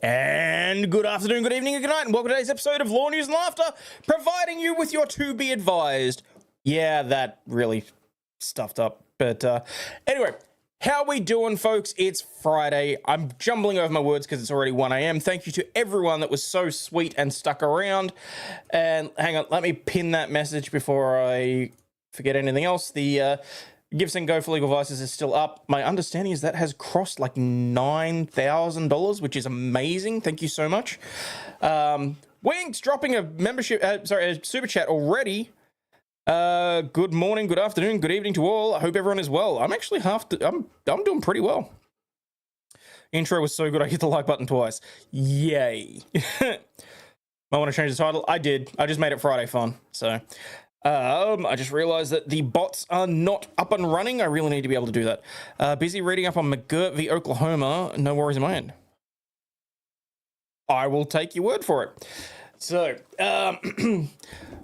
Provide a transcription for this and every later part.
And good afternoon, good evening, and good night, and welcome to today's episode of Law News and Laughter, providing you with your to be advised. Yeah, that really stuffed up. But anyway, how we doing, folks? It's Friday. I'm jumbling over my words because it's already 1 a.m. Thank you to everyone that was so sweet and stuck around. And hang on, let me pin that message before I forget anything else. The Give Send Go for Legal Vices is still up. My understanding is that has crossed like $9,000, which is amazing. Thank you so much. Wings dropping a membership, a super chat already. Good morning, good afternoon, good evening to all. I hope everyone is well. I'm actually I'm doing pretty well. Intro was so good I hit the like button twice. Yay. Might want to change the title. I did. I just made it Friday fun. So I just realized that the bots are not up and running. I really need to be able to do that. Busy reading up on McGirt v. Oklahoma. No worries in my end. I will take your word for it. So,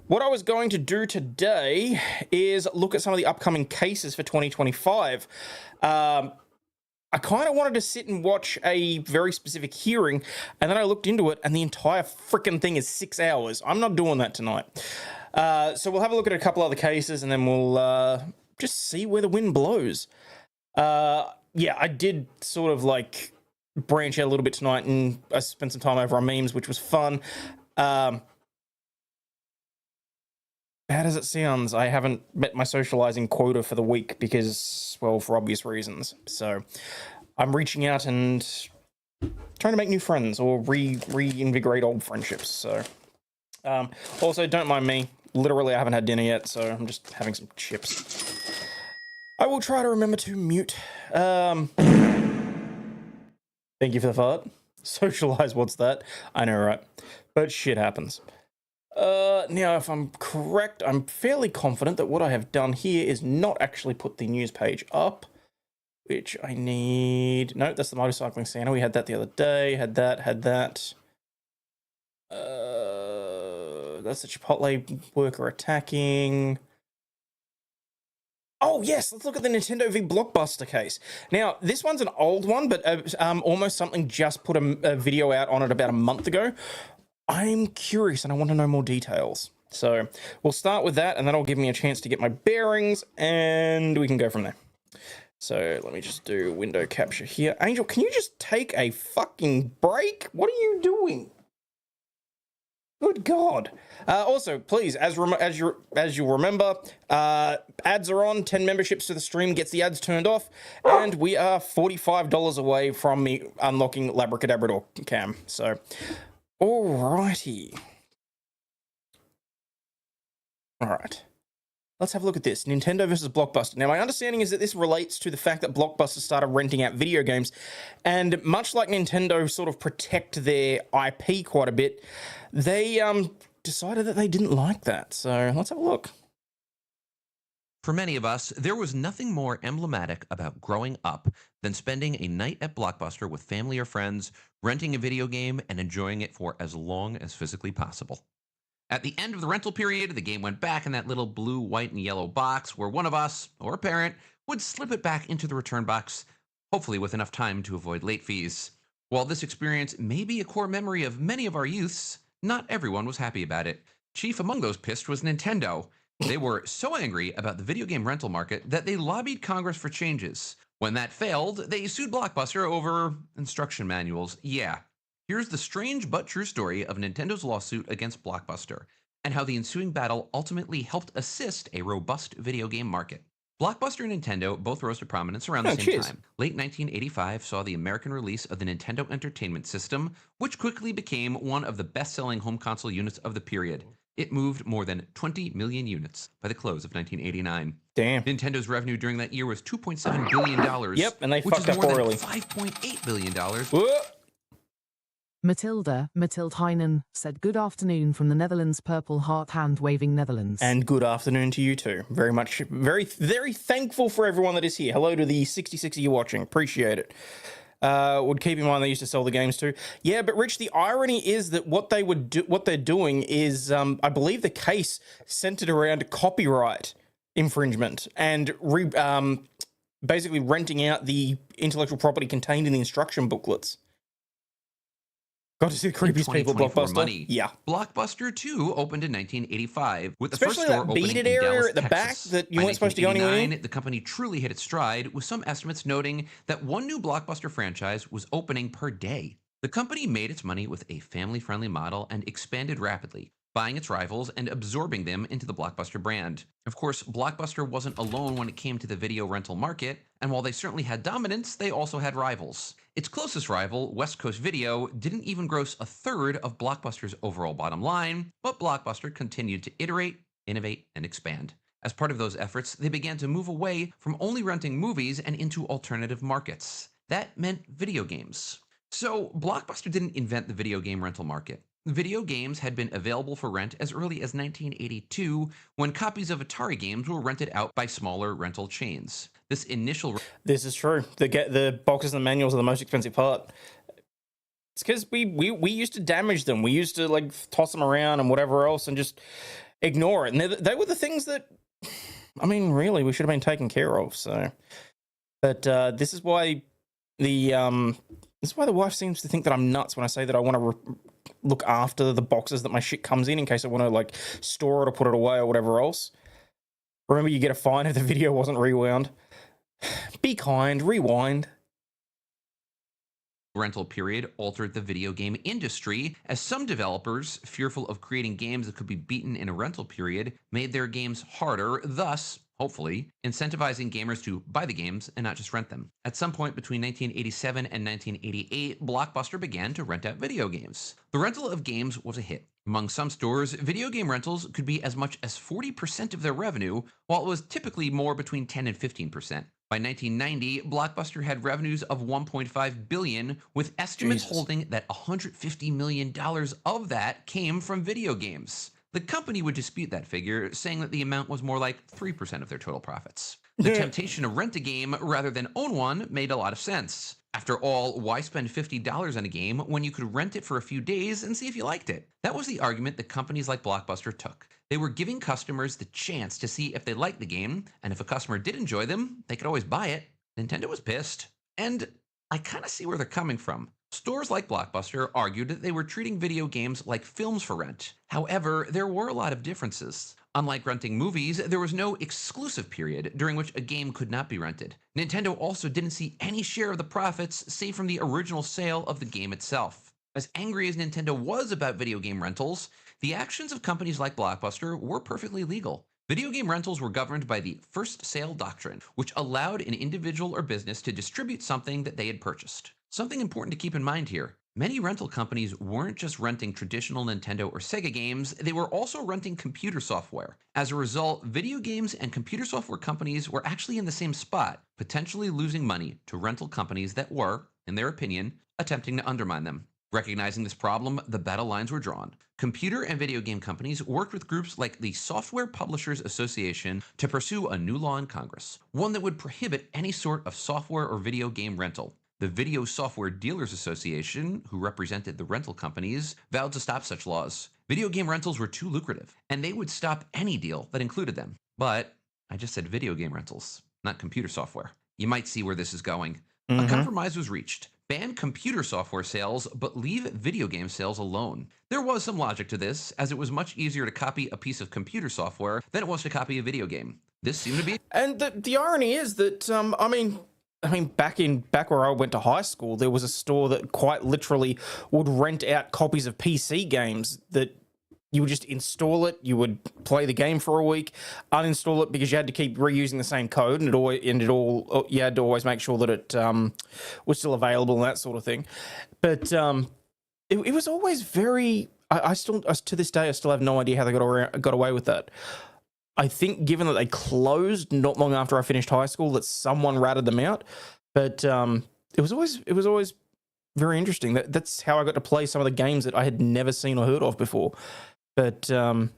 what I was going to do today is look at some of the upcoming cases for 2025. I kind of wanted to sit and watch a very specific hearing, and then I looked into it, and the entire freaking thing is 6 hours. I'm not doing that tonight. So we'll have a look at a couple other cases, and then we'll just see where the wind blows. Yeah, I did sort of like branch out a little bit tonight, and I spent some time over on memes, which was fun. Bad as it sounds, I haven't met my socializing quota for the week because, well, for obvious reasons. So I'm reaching out and trying to make new friends or reinvigorate old friendships. So also, don't mind me. Literally, I haven't had dinner yet, so I'm just having some chips. I will try to remember to mute. Thank you for the fart. Socialize, what's that? I know, right? But shit happens. Now, if I'm correct, I'm fairly confident that what I have done here is not actually put the news page up, which I need. No, that's the motorcycling Santa. We had that the other day. Had that. That's the Chipotle worker attacking. Oh, yes, let's look at the Nintendo v. Blockbuster case. Now, this one's an old one, but almost something just put a video out on it about a month ago. I'm curious, and I want to know more details. So we'll start with that, and that'll give me a chance to get my bearings, and we can go from there. So let me just do window capture here. Angel, can you just take a fucking break? What are you doing? Good God. Also, please, as you'll remember, ads are on. 10 memberships to the stream gets the ads turned off, and we are $45 away from me unlocking Labracadabrador cam. So, alrighty. All right. Let's have a look at this. Nintendo versus Blockbuster. Now, my understanding is that this relates to the fact that Blockbuster started renting out video games, and much like Nintendo sort of protect their IP quite a bit, they decided that they didn't like that. So let's have a look. For many of us, there was nothing more emblematic about growing up than spending a night at Blockbuster with family or friends, renting a video game, and enjoying it for as long as physically possible. At the end of the rental period, the game went back in that little blue, white, and yellow box where one of us, or a parent, would slip it back into the return box, hopefully with enough time to avoid late fees. While this experience may be a core memory of many of our youths, not everyone was happy about it. Chief among those pissed was Nintendo. They were so angry about the video game rental market that they lobbied Congress for changes. When that failed, they sued Blockbuster over instruction manuals. Yeah. Here's the strange but true story of Nintendo's lawsuit against Blockbuster, and how the ensuing battle ultimately helped assist a robust video game market. Blockbuster and Nintendo both rose to prominence around the same time. Late 1985 saw the American release of the Nintendo Entertainment System, which quickly became one of the best-selling home console units of the period. It moved more than 20 million units by the close of 1989. Damn. Nintendo's revenue during that year was $2.7 billion. Yep, and they which fucked is up more royally. than $5.8 billion. Matilda Heinen said good afternoon from the Netherlands, purple heart hand waving Netherlands. And good afternoon to you too. Very much, very thankful for everyone that is here. Hello to the 66 of you watching. Appreciate it. Would keep in mind they used to sell the games too. Yeah, but Rich, the irony is that what they're doing is, I believe the case centered around copyright infringement and basically renting out the intellectual property contained in the instruction booklets. Got to see the In creepiest people at 2024 Blockbuster. money, Yeah. Blockbuster 2 opened in 1985, with the Especially first store that opening beaded in area Dallas, at the back Texas. that you By weren't supposed to go anywhere near. 1989, the company truly hit its stride, with some estimates noting that one new Blockbuster franchise was opening per day. The company made its money with a family-friendly model and expanded rapidly, buying its rivals and absorbing them into the Blockbuster brand. Of course, Blockbuster wasn't alone when it came to the video rental market, and while they certainly had dominance, they also had rivals. Its closest rival, West Coast Video, didn't even gross a third of Blockbuster's overall bottom line, but Blockbuster continued to iterate, innovate, and expand. As part of those efforts, they began to move away from only renting movies and into alternative markets. That meant video games. So, Blockbuster didn't invent the video game rental market. Video games had been available for rent as early as 1982, when copies of Atari games were rented out by smaller rental chains. This initial... This is true. The boxes and the manuals are the most expensive part. It's because we used to damage them. We used to like toss them around and whatever else and just ignore it. And they were the things that, I mean, really, we should have been taken care of. So, but this is why the wife seems to think that I'm nuts when I say that I want to look after the boxes that my shit comes in case I want to like store it or put it away or whatever else. Remember, you get a fine if the video wasn't rewound. Be kind, rewind. Rental period altered the video game industry, as some developers, fearful of creating games that could be beaten in a rental period, made their games harder, thus, hopefully, incentivizing gamers to buy the games and not just rent them. At some point between 1987 and 1988, Blockbuster began to rent out video games. The rental of games was a hit. Among some stores, video game rentals could be as much as 40% of their revenue, while it was typically more between 10 and 15%. By 1990, Blockbuster had revenues of $1.5 billion, with estimates holding that $150 million of that came from video games. The company would dispute that figure, saying that the amount was more like 3% of their total profits. The temptation to rent a game rather than own one made a lot of sense. After all, why spend $50 on a game when you could rent it for a few days and see if you liked it? That was the argument that companies like Blockbuster took. They were giving customers the chance to see if they liked the game, and if a customer did enjoy them, they could always buy it. Nintendo was pissed. And I kind of see where they're coming from. Stores like Blockbuster argued that they were treating video games like films for rent. However, there were a lot of differences. Unlike renting movies, there was no exclusive period during which a game could not be rented. Nintendo also didn't see any share of the profits, save from the original sale of the game itself. As angry as Nintendo was about video game rentals, the actions of companies like Blockbuster were perfectly legal. Video game rentals were governed by the first sale doctrine, which allowed an individual or business to distribute something that they had purchased. Something important to keep in mind here. Many rental companies weren't just renting traditional Nintendo or Sega games, they were also renting computer software. As a result, video games and computer software companies were actually in the same spot, potentially losing money to rental companies that were, in their opinion, attempting to undermine them. Recognizing this problem, the battle lines were drawn. Computer and video game companies worked with groups like the Software Publishers Association to pursue a new law in Congress, one that would prohibit any sort of software or video game rental. The Video Software Dealers Association, who represented the rental companies, vowed to stop such laws. Video game rentals were too lucrative, and they would stop any deal that included them. But I just said video game rentals, not computer software. You might see where this is going. A compromise was reached. Ban computer software sales, but leave video game sales alone. There was some logic to this, as it was much easier to copy a piece of computer software than it was to copy a video game. This seemed to be... And the irony is that, I mean, back where I went to high school, there was a store that quite literally would rent out copies of PC games that you would just install it, you would play the game for a week, uninstall it because you had to keep reusing the same code, and you had to always make sure that it was still available and that sort of thing. But it was always very. I still to this day I still have no idea how they got away with that. I think given that they closed not long after I finished high school, that someone ratted them out. But it was always very interesting. That's how I got to play some of the games that I had never seen or heard of before. But a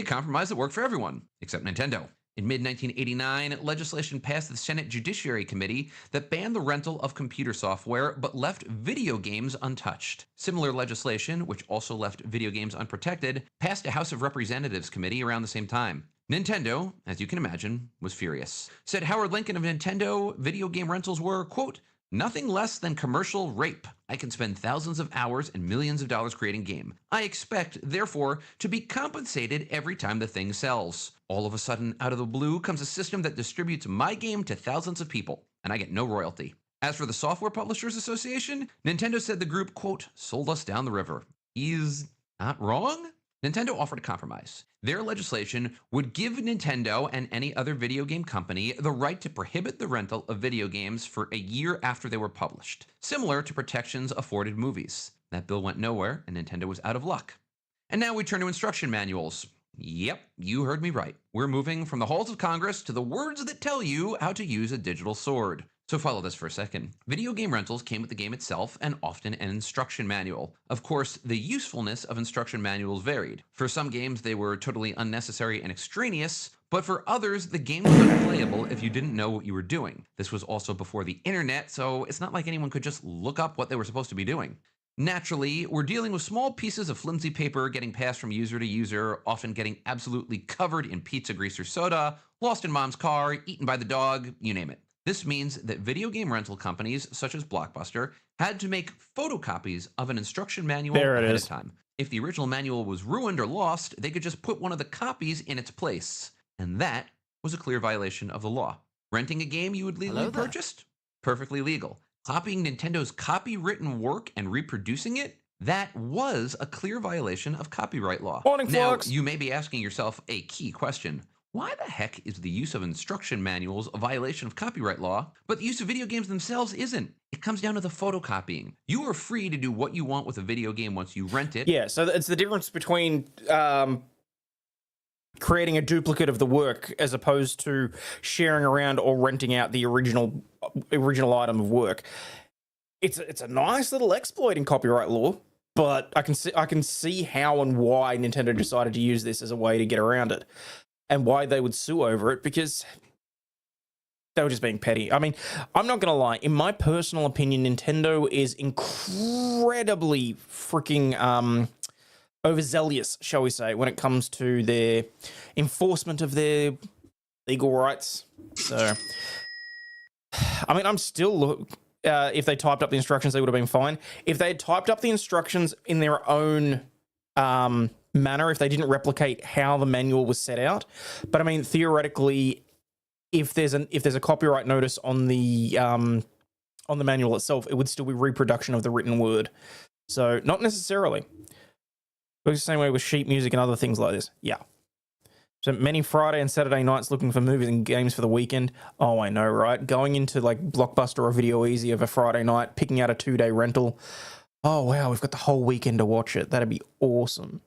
compromise that worked for everyone, except Nintendo. In mid-1989, legislation passed the Senate Judiciary Committee that banned the rental of computer software but left video games untouched. Similar legislation, which also left video games unprotected, passed a House of Representatives committee around the same time. Nintendo, as you can imagine, was furious. Said Howard Lincoln of Nintendo, video game rentals were, quote, Nothing less than commercial rape. I can spend thousands of hours and millions of dollars creating game. I expect, therefore, to be compensated every time the thing sells. All of a sudden, out of the blue, comes a system that distributes my game to thousands of people, and I get no royalty. As for the Software Publishers Association, Nintendo said the group, quote, sold us down the river. He's not wrong? Nintendo offered a compromise. Their legislation would give Nintendo and any other video game company the right to prohibit the rental of video games for a year after they were published, similar to protections afforded movies. That bill went nowhere, and Nintendo was out of luck. And now we turn to instruction manuals. Yep, you heard me right. We're moving from the halls of Congress to the words that tell you how to use a digital sword. So follow this for a second. Video game rentals came with the game itself and often an instruction manual. Of course, the usefulness of instruction manuals varied. For some games, they were totally unnecessary and extraneous, but for others, the game was unplayable if you didn't know what you were doing. This was also before the internet, so it's not like anyone could just look up what they were supposed to be doing. Naturally, we're dealing with small pieces of flimsy paper getting passed from user to user, often getting absolutely covered in pizza grease or soda, lost in mom's car, eaten by the dog, you name it. This means that video game rental companies, such as Blockbuster, had to make photocopies of an instruction manual ahead of time. If the original manual was ruined or lost, they could just put one of the copies in its place. And that was a clear violation of the law. Renting a game you had legally purchased? Perfectly legal. Copying Nintendo's copywritten work and reproducing it? That was a clear violation of copyright law. Now, you may be asking yourself a key question. Why the heck is the use of instruction manuals a violation of copyright law, but the use of video games themselves isn't? It comes down to the photocopying. You are free to do what you want with a video game once you rent it. Yeah, so it's the difference between creating a duplicate of the work as opposed to sharing around or renting out the original item of work. It's a nice little exploit in copyright law, but I can see how and why Nintendo decided to use this as a way to get around it. And why they would sue over it, because they were just being petty. I mean, I'm not going to lie. In my personal opinion, Nintendo is incredibly freaking overzealous, shall we say, when it comes to their enforcement of their legal rights. So, I mean, I'm still... if they typed up the instructions, they would have been fine. If they had typed up the instructions in their own... manner, if they didn't replicate how the manual was set out. But I mean, theoretically, if there's a copyright notice on the manual itself, it would still be reproduction of the written word. So not necessarily. But the same way with sheet music and other things like this. Yeah. So many Friday and Saturday nights looking for movies and games for the weekend. Oh, I know, right? Going into like Blockbuster or Video Easy of a Friday night, picking out a 2-day rental. Oh, wow, we've got the whole weekend to watch it. That'd be awesome.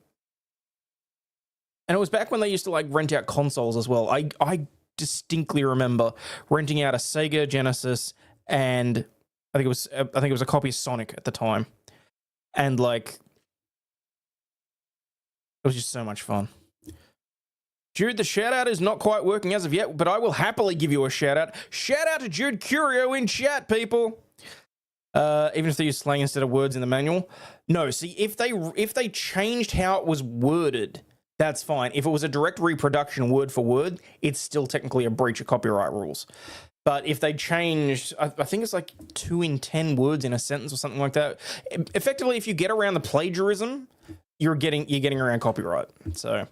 And it was back when they used to like rent out consoles as well. I distinctly remember renting out a Sega Genesis and I think it was a copy of Sonic at the time. And like it was just so much fun. Jude, the shout out is not quite working as of yet, but I will happily give you a shout out. Shout out to Jude Curio in chat, people. Even if they use slang instead of words in the manual. No, see, if they changed how it was worded, that's fine. If it was a direct reproduction word for word, it's still technically a breach of copyright rules. But if they changed, I think it's like 2 in 10 words in a sentence or something like that. Effectively, if you get around the plagiarism, you're getting around copyright. So,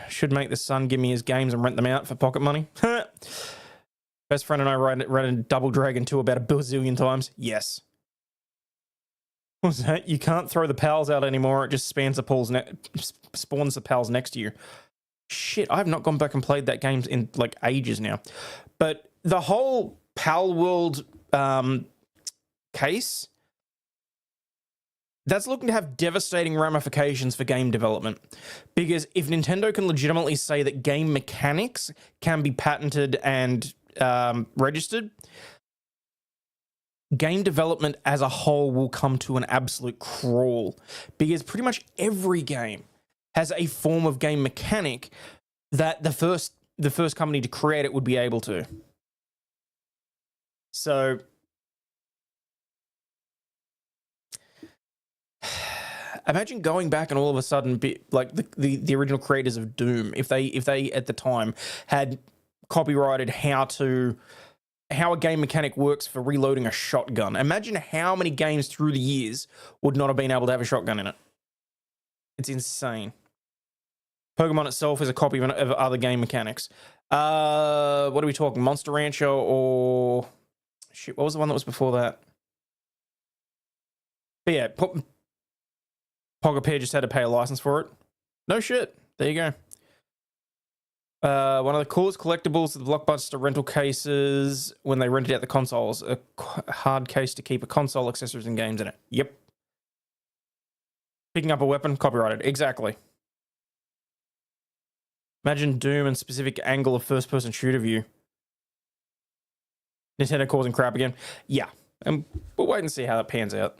should make the son give me his games and rent them out for pocket money. Best friend and I read Double Dragon 2 about a bazillion times. Yes. What was that? You can't throw the pals out anymore. It just spawns the pals next to you. Shit, I've not gone back and played that game in like ages now. But the whole Pal World case, that's looking to have devastating ramifications for game development. Because if Nintendo can legitimately say that game mechanics can be patented and registered, game development as a whole will come to an absolute crawl, because pretty much every game has a form of game mechanic that the first company to create it would be able to. So imagine going back and all of a sudden be like the original creators of Doom, if they at the time had copyrighted how to how a game mechanic works for reloading a shotgun. Imagine how many games through the years would not have been able to have a shotgun in it. It's insane. Pokemon itself is a copy of other game mechanics. What are we talking? Monster Rancher or... Shit, what was the one that was before that? But yeah, Pogopair just had to pay a license for it. No shit. There you go. One of the coolest collectibles of the Blockbuster rental cases when they rented out the consoles. A hard case to keep a console, accessories, and games in it. Yep. Picking up a weapon, copyrighted. Exactly. Imagine Doom and specific angle of first-person shooter view. Nintendo causing crap again. Yeah. And we'll wait and see how that pans out.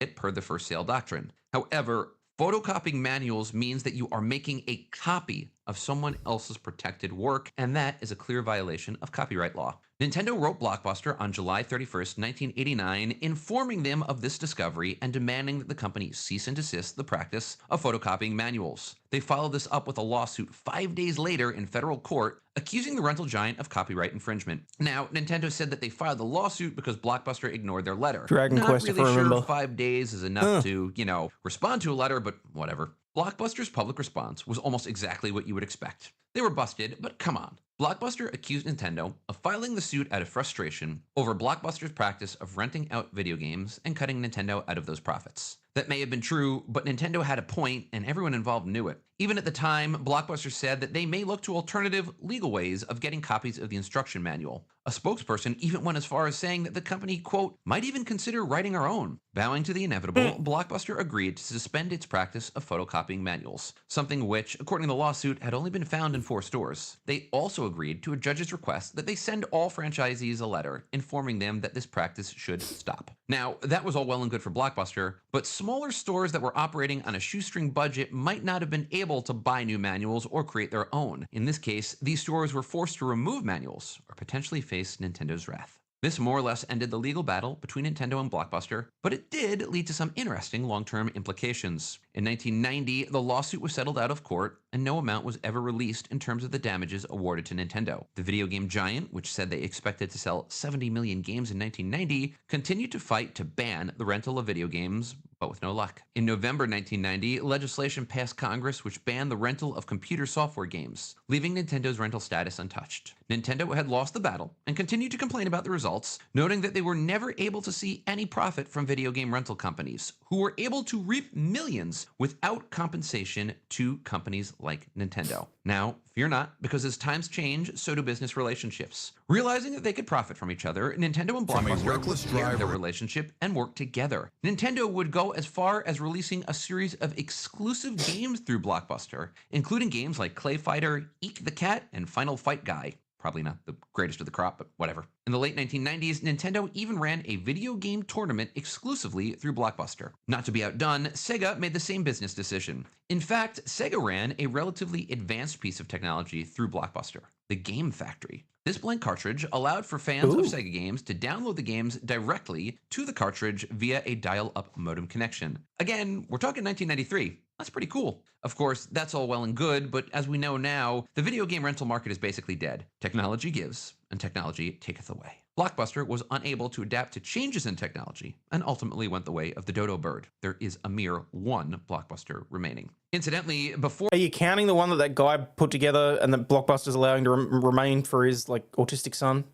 It per the first sale doctrine. However, photocopying manuals means that you are making a copy of someone else's protected work, and that is a clear violation of copyright law. Nintendo wrote Blockbuster on July 31st, 1989, informing them of this discovery and demanding that the company cease and desist the practice of photocopying manuals. They followed this up with a lawsuit 5 days later in federal court, accusing the rental giant of copyright infringement. Now, Nintendo said that they filed the lawsuit because Blockbuster ignored their letter. Dragon Not Quest, really if I sure remember. 5 days is enough to, respond to a letter, but whatever. Blockbuster's public response was almost exactly what you would expect. They were busted, but come on. Blockbuster accused Nintendo of filing the suit out of frustration over Blockbuster's practice of renting out video games and cutting Nintendo out of those profits. That may have been true, but Nintendo had a point and everyone involved knew it. Even at the time, Blockbuster said that they may look to alternative legal ways of getting copies of the instruction manual. A spokesperson even went as far as saying that the company, quote, might even consider writing our own. Bowing to the inevitable, Blockbuster agreed to suspend its practice of photocopying manuals, something which, according to the lawsuit, had only been found in 4 stores. They also agreed to a judge's request that they send all franchisees a letter informing them that this practice should stop. Now, that was all well and good for Blockbuster, but smaller stores that were operating on a shoestring budget might not have been able to buy new manuals or create their own. In this case, these stores were forced to remove manuals or potentially face Nintendo's wrath. This more or less ended the legal battle between Nintendo and Blockbuster, but it did lead to some interesting long-term implications. In 1990, the lawsuit was settled out of court, and no amount was ever released in terms of the damages awarded to Nintendo. The video game giant, which said they expected to sell 70 million games in 1990, continued to fight to ban the rental of video games, but with no luck. In November 1990, legislation passed Congress which banned the rental of computer software games, leaving Nintendo's rental status untouched. Nintendo had lost the battle and continued to complain about the results, noting that they were never able to see any profit from video game rental companies, who were able to reap millions without compensation to companies like Nintendo. Now, fear not, because as times change, so do business relationships. Realizing that they could profit from each other, Nintendo and Blockbuster repaired their relationship and worked together. Nintendo would go as far as releasing a series of exclusive games through Blockbuster, including games like Clay Fighter, Eek the Cat, and Final Fight Guy. Probably not the greatest of the crop, but whatever. In the late 1990s, Nintendo even ran a video game tournament exclusively through Blockbuster. Not to be outdone, Sega made the same business decision. In fact, Sega ran a relatively advanced piece of technology through Blockbuster, the Game Factory. This blank cartridge allowed for fans of Sega games to download the games directly to the cartridge via a dial-up modem connection. Again, we're talking 1993. That's pretty cool. Of course, that's all well and good, but as we know now, the video game rental market is basically dead. Technology gives, and technology taketh away. Blockbuster was unable to adapt to changes in technology and ultimately went the way of the dodo bird. There is a mere one Blockbuster remaining. Incidentally, before... Are you counting the one that guy put together and that Blockbuster's allowing to remain for his, autistic son?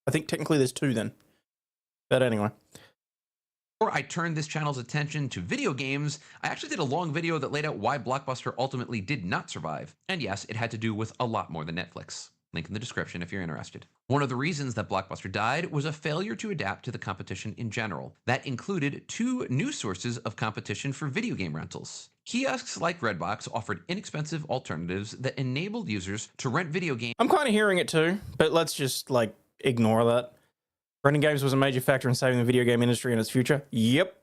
I think technically there's 2 then. But anyway. Before I turned this channel's attention to video games, I actually did a long video that laid out why Blockbuster ultimately did not survive. And yes, it had to do with a lot more than Netflix. Link in the description if you're interested. One of the reasons that Blockbuster died was a failure to adapt to the competition in general. That included 2 new sources of competition for video game rentals. Kiosks like Redbox offered inexpensive alternatives that enabled users to rent video games. I'm kind of hearing it too, but let's just, ignore that. Renting games was a major factor in saving the video game industry and its future. Yep.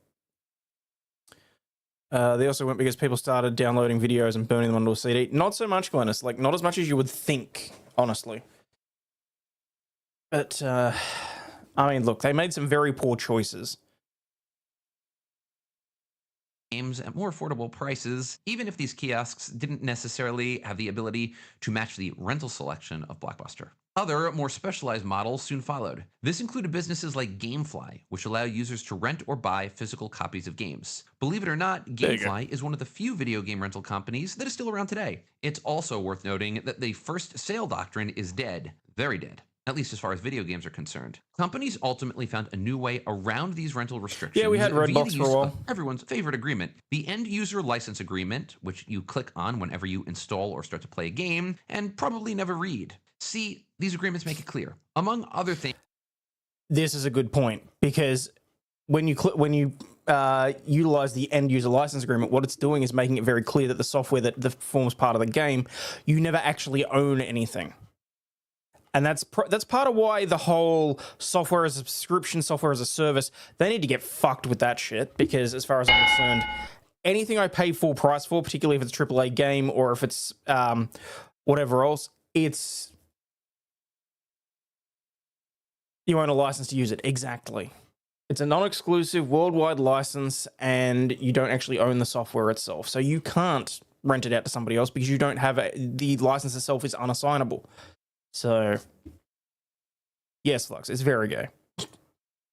They also went because people started downloading videos and burning them onto a CD. Not so much, Glennis. Not as much as you would think, honestly. But, look, they made some very poor choices. games at more affordable prices, even if these kiosks didn't necessarily have the ability to match the rental selection of Blockbuster. Other, more specialized models soon followed. This included businesses like GameFly, which allow users to rent or buy physical copies of games. Believe it or not, There you go. GameFly is one of the few video game rental companies that is still around today. It's also worth noting that the first sale doctrine is dead, very dead, at least as far as video games are concerned. Companies ultimately found a new way around these rental restrictions. Yeah, we had via Redbox the for a use while. of everyone's favorite agreement, the end user license agreement, which you click on whenever you install or start to play a game, and probably never read. See, these agreements make it clear, among other things. This is a good point, because when you utilize the end user license agreement, what it's doing is making it very clear that the software that forms part of the game, you never actually own anything. And that's part of why the whole software as a subscription, software as a service, they need to get fucked with that shit, because as far as I'm concerned, anything I pay full price for, particularly if it's a AAA game or if it's whatever else, it's you own a license to use it. Exactly. It's a non-exclusive worldwide license, and you don't actually own the software itself. So you can't rent it out to somebody else because you don't have the license itself is unassignable. So, yes, Lux, it's very gay.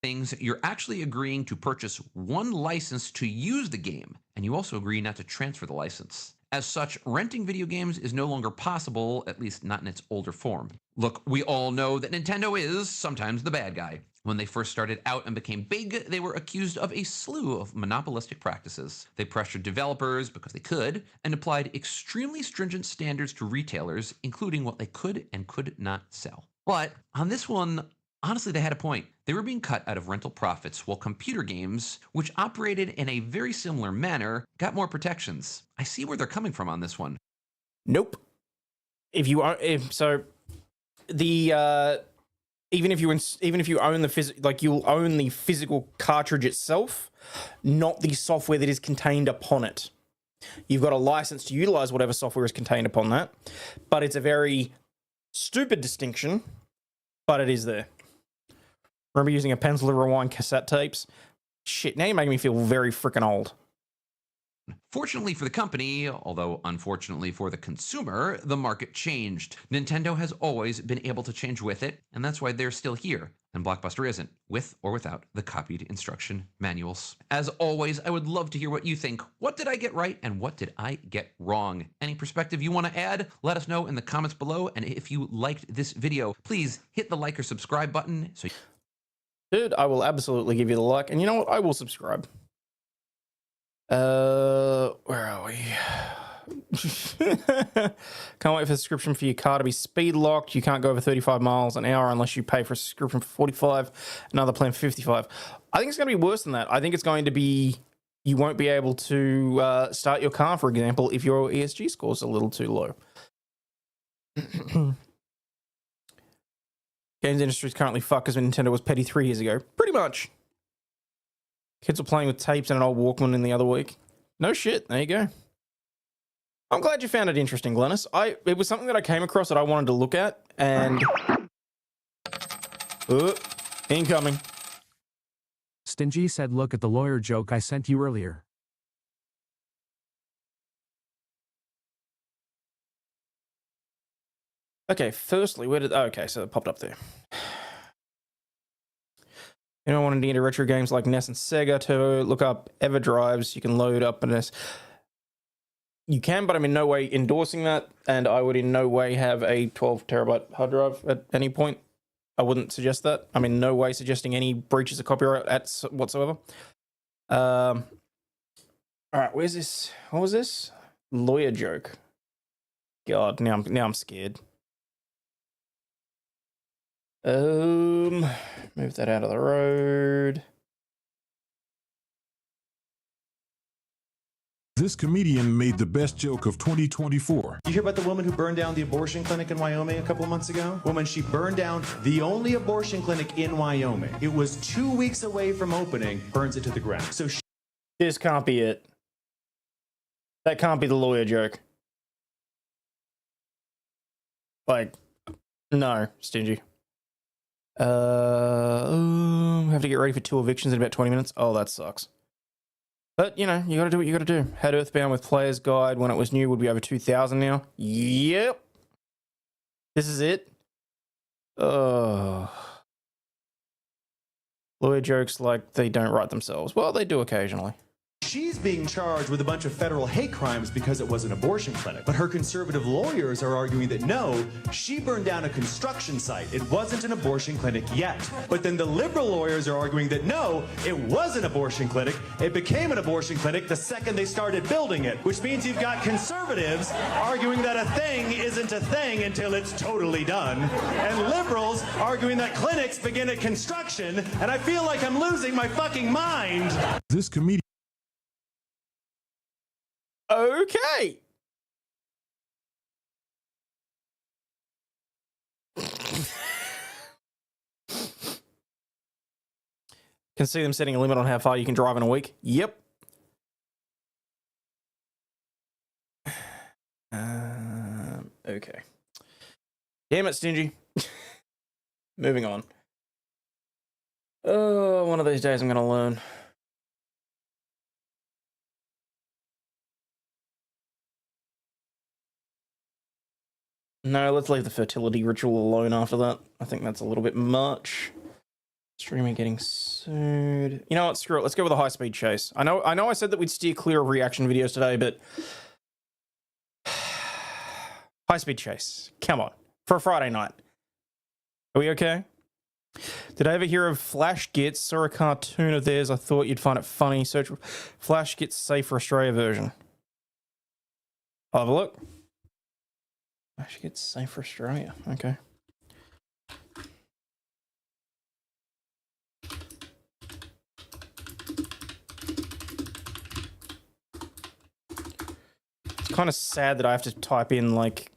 Things you're actually agreeing to purchase one license to use the game, and you also agree not to transfer the license. As such, renting video games is no longer possible, at least not in its older form. Look, we all know that Nintendo is sometimes the bad guy. When they first started out and became big, they were accused of a slew of monopolistic practices. They pressured developers because they could, and applied extremely stringent standards to retailers, including what they could and could not sell. But on this one, honestly, they had a point. They were being cut out of rental profits, while computer games, which operated in a very similar manner, got more protections. I see where they're coming from on this one. Nope. If you are, even if you own the you'll own the physical cartridge itself, not the software that is contained upon it. You've got a license to utilize whatever software is contained upon that, but it's a very stupid distinction, but it is there. Remember using a pencil to rewind cassette tapes? Shit, now you're making me feel very freaking old. Fortunately for the company, although unfortunately for the consumer, the market changed. Nintendo has always been able to change with it, and that's why they're still here, and Blockbuster isn't, with or without the copied instruction manuals. As always, I would love to hear what you think. What did I get right, and what did I get wrong? Any perspective you want to add, let us know in the comments below, and if you liked this video, please hit the like or subscribe button. Dude, I will absolutely give you the like, and you know what? I will subscribe. Where are we? Can't wait for the subscription for your car to be speed locked. You can't go over 35 miles an hour unless you pay for a subscription for 45, another plan for 55. I think it's going to be worse than that. I think it's going to be, you won't be able to start your car, for example, if your ESG score is a little too low. Games industry is currently fucked because Nintendo was petty 3 years ago. Pretty much. Kids were playing with tapes and an old Walkman in the other week. No shit. There you go. I'm glad you found it interesting, Glennis. It was something that I came across that I wanted to look at, and incoming. Stingy said, "Look at the lawyer joke I sent you earlier." Okay, firstly, okay, so it popped up there. Anyone wanting to get into retro games like NES and Sega to look up EverDrives, you can load up a NES. You can, but I'm in no way endorsing that, and I would in no way have a 12 terabyte hard drive at any point. I wouldn't suggest that. I'm in no way suggesting any breaches of copyright whatsoever. All right, where's this? What was this? Lawyer joke. God, now I'm scared. Move that out of the road. This comedian made the best joke of 2024. You hear about the woman who burned down the abortion clinic in Wyoming a couple of months ago? Woman, she burned down the only abortion clinic in Wyoming. It was 2 weeks away from opening, burns it to the ground. So This can't be it. That can't be the lawyer joke. Like, no, Stingy. Have to get ready for 2 evictions in about 20 minutes. Oh, that sucks. But, you know, you gotta do what you gotta do. Had Earthbound with Player's Guide when it was new would be over 2,000 now. Yep. This is it. Lawyer jokes like they don't write themselves. Well, they do occasionally. She's being charged with a bunch of federal hate crimes because it was an abortion clinic. But her conservative lawyers are arguing that no, she burned down a construction site. It wasn't an abortion clinic yet. But then the liberal lawyers are arguing that no, it was an abortion clinic. It became an abortion clinic the second they started building it, which means you've got conservatives arguing that a thing isn't a thing until it's totally done, and liberals arguing that clinics begin at construction, and I feel like I'm losing my fucking mind. This comedian. Okay. Can see them setting a limit on how far you can drive in a week. Yep. Okay. Damn it, Stingy. Moving on. Oh, one of these days I'm going to learn. No, let's leave the fertility ritual alone after that. I think that's a little bit much. Streamer getting sued. You know what? Screw it. Let's go with a high-speed chase. I know I said that we'd steer clear of reaction videos today, but high-speed chase. Come on. For a Friday night. Are we okay? Did I ever hear of Flash Gits? Saw a cartoon of theirs. I thought you'd find it funny. Search for Flash Gits Safe for Australia version. I'll have a look. Flash Gits Safe for Australia. Okay. It's kind of sad that I have to type in like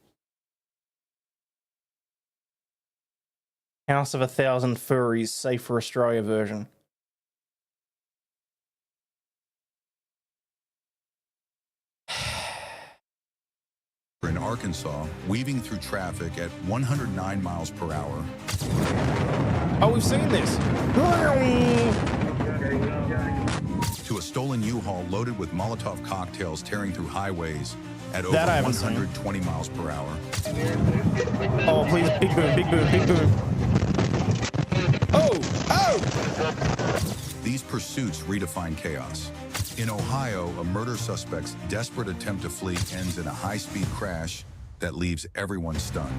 House of 1,000 Furries Safe for Australia version. In Arkansas, weaving through traffic at 109 miles per hour. Oh, we've seen this. To a stolen U-Haul loaded with Molotov cocktails tearing through highways at over That I haven't 120 miles per hour. Oh, please, big boom, big boom, big boom. Oh, oh! These pursuits redefine chaos. In Ohio, a murder suspect's desperate attempt to flee ends in a high-speed crash that leaves everyone stunned.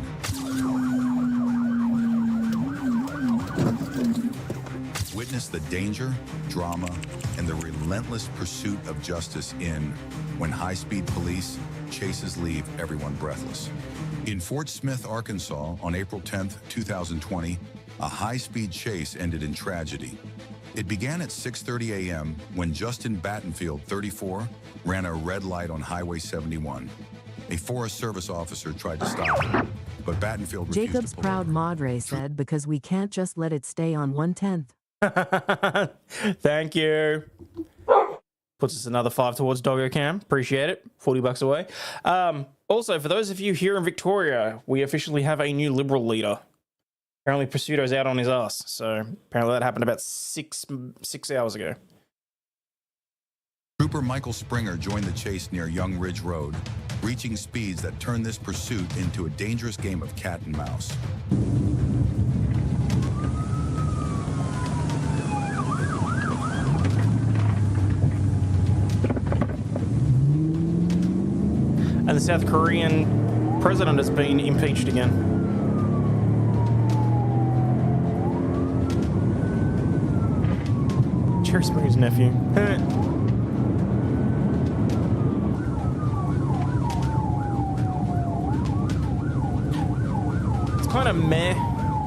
Witness the danger, drama, and the relentless pursuit of justice in When High-Speed Police Chases Leave Everyone Breathless. In Fort Smith, Arkansas, on April 10th, 2020, a high-speed chase ended in tragedy. It began at 6:30 a.m. when Justin Battenfield, 34, ran a red light on Highway 71. A Forest Service officer tried to stop him, but Battenfield refused Jacob's to pull proud over. Madre said, because we can't just let it stay on 1/10. Thank you. Puts us another 5 towards Doggo Cam. Appreciate it. $40 away. Also, for those of you here in Victoria, we officially have a new Liberal leader. Apparently, Pursuito's out on his ass. So apparently that happened about six hours ago. Trooper Michael Springer joined the chase near Young Ridge Road, reaching speeds that turned this pursuit into a dangerous game of cat and mouse. And the South Korean president has been impeached again. Jerry Springer's nephew. It's kind of meh.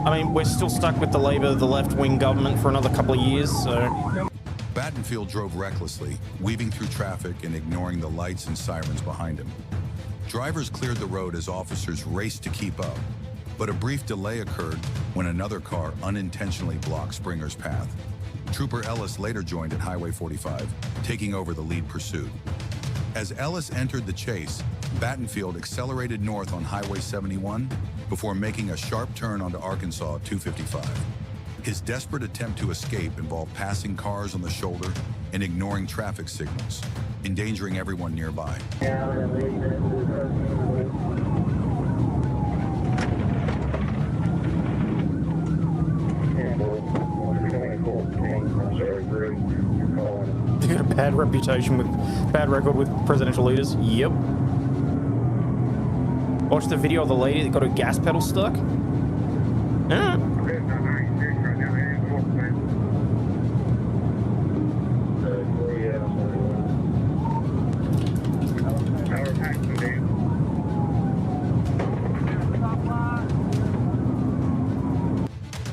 I mean, we're still stuck with the Labour, the left-wing government for another couple of years, so... Battenfield drove recklessly, weaving through traffic and ignoring the lights and sirens behind him. Drivers cleared the road as officers raced to keep up, but a brief delay occurred when another car unintentionally blocked Springer's path. Trooper Ellis later joined at Highway 45, taking over the lead pursuit. As Ellis entered the chase, Battenfield accelerated north on Highway 71 before making a sharp turn onto Arkansas 255. His desperate attempt to escape involved passing cars on the shoulder and ignoring traffic signals, endangering everyone nearby. They got a bad reputation with bad record with presidential leaders. Yep. Watch the video of the lady that got her gas pedal stuck. Yeah.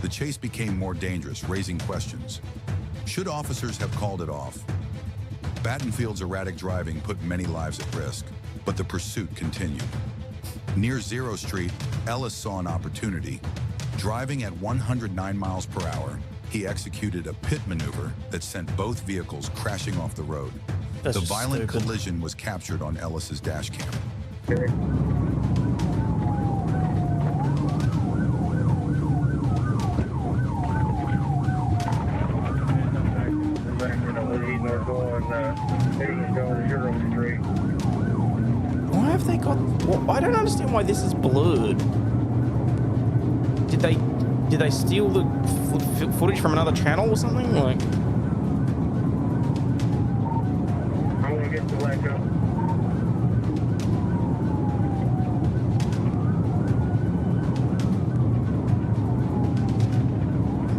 The chase became more dangerous, raising questions. Should officers have called it off? Battenfield's erratic driving put many lives at risk, but the pursuit continued. Near Zero Street, Ellis saw an opportunity. Driving at 109 miles per hour, he executed a pit maneuver that sent both vehicles crashing off the road. That's The just violent stupid. collision was captured on Ellis's dash cam. Why have they got? Well, I don't understand why this is blurred. Did they steal the footage from another channel or something? Like, I'm gonna get the leg up.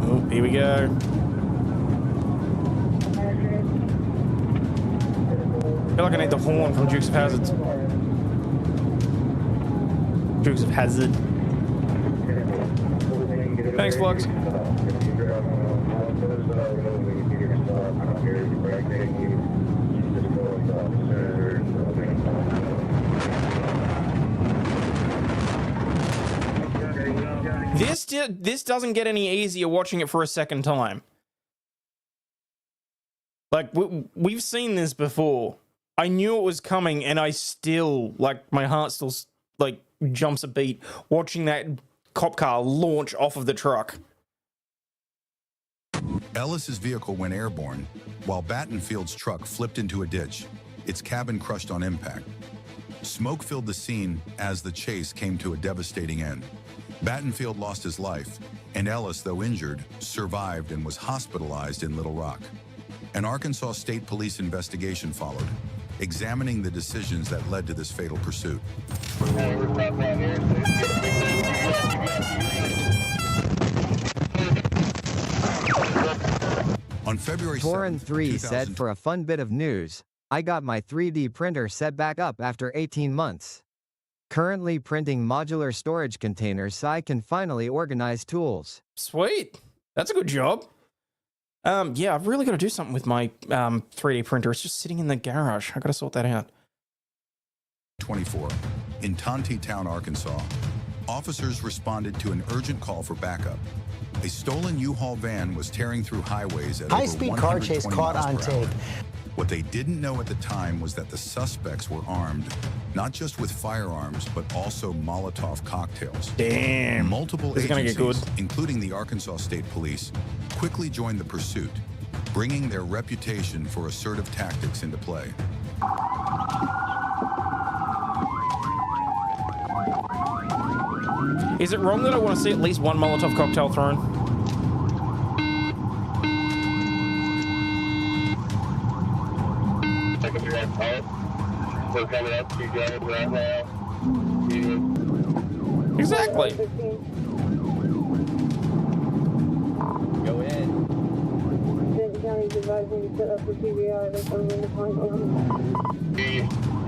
oh, here we go. I feel like I need the horn from Dukes of Hazzard. Dukes of Hazzard. Thanks, Flux. This doesn't get any easier watching it for a second time. Like, we've seen this before. I knew it was coming, and I still, like, my heart still, like, jumps a beat watching that cop car launch off of the truck. Ellis's vehicle went airborne, while Battenfield's truck flipped into a ditch, its cabin crushed on impact. Smoke filled the scene as the chase came to a devastating end. Battenfield lost his life, and Ellis, though injured, survived and was hospitalized in Little Rock. An Arkansas State Police investigation followed, examining the decisions that led to this fatal pursuit. On February 7th, Torin 3 said, 2000 for a fun bit of news, I got my 3D printer set back up after 18 months. Currently printing modular storage containers so I can finally organize tools. Sweet. That's a good job. Yeah, I've really got to do something with my 3D printer. It's just sitting in the garage. I got to sort that out. 24. In Tontitown, Arkansas, officers responded to an urgent call for backup. A stolen U-Haul van was tearing through highways at High-speed car chase caught on tape. What they didn't know at the time was that the suspects were armed, not just with firearms, but also Molotov cocktails. Damn. Multiple This is gonna get good. agencies, including the Arkansas State Police, quickly joined the pursuit, bringing their reputation for assertive tactics into play. Is it wrong that I want to see at least one Molotov cocktail thrown? We're coming up to you guys right now. Exactly. Go ahead.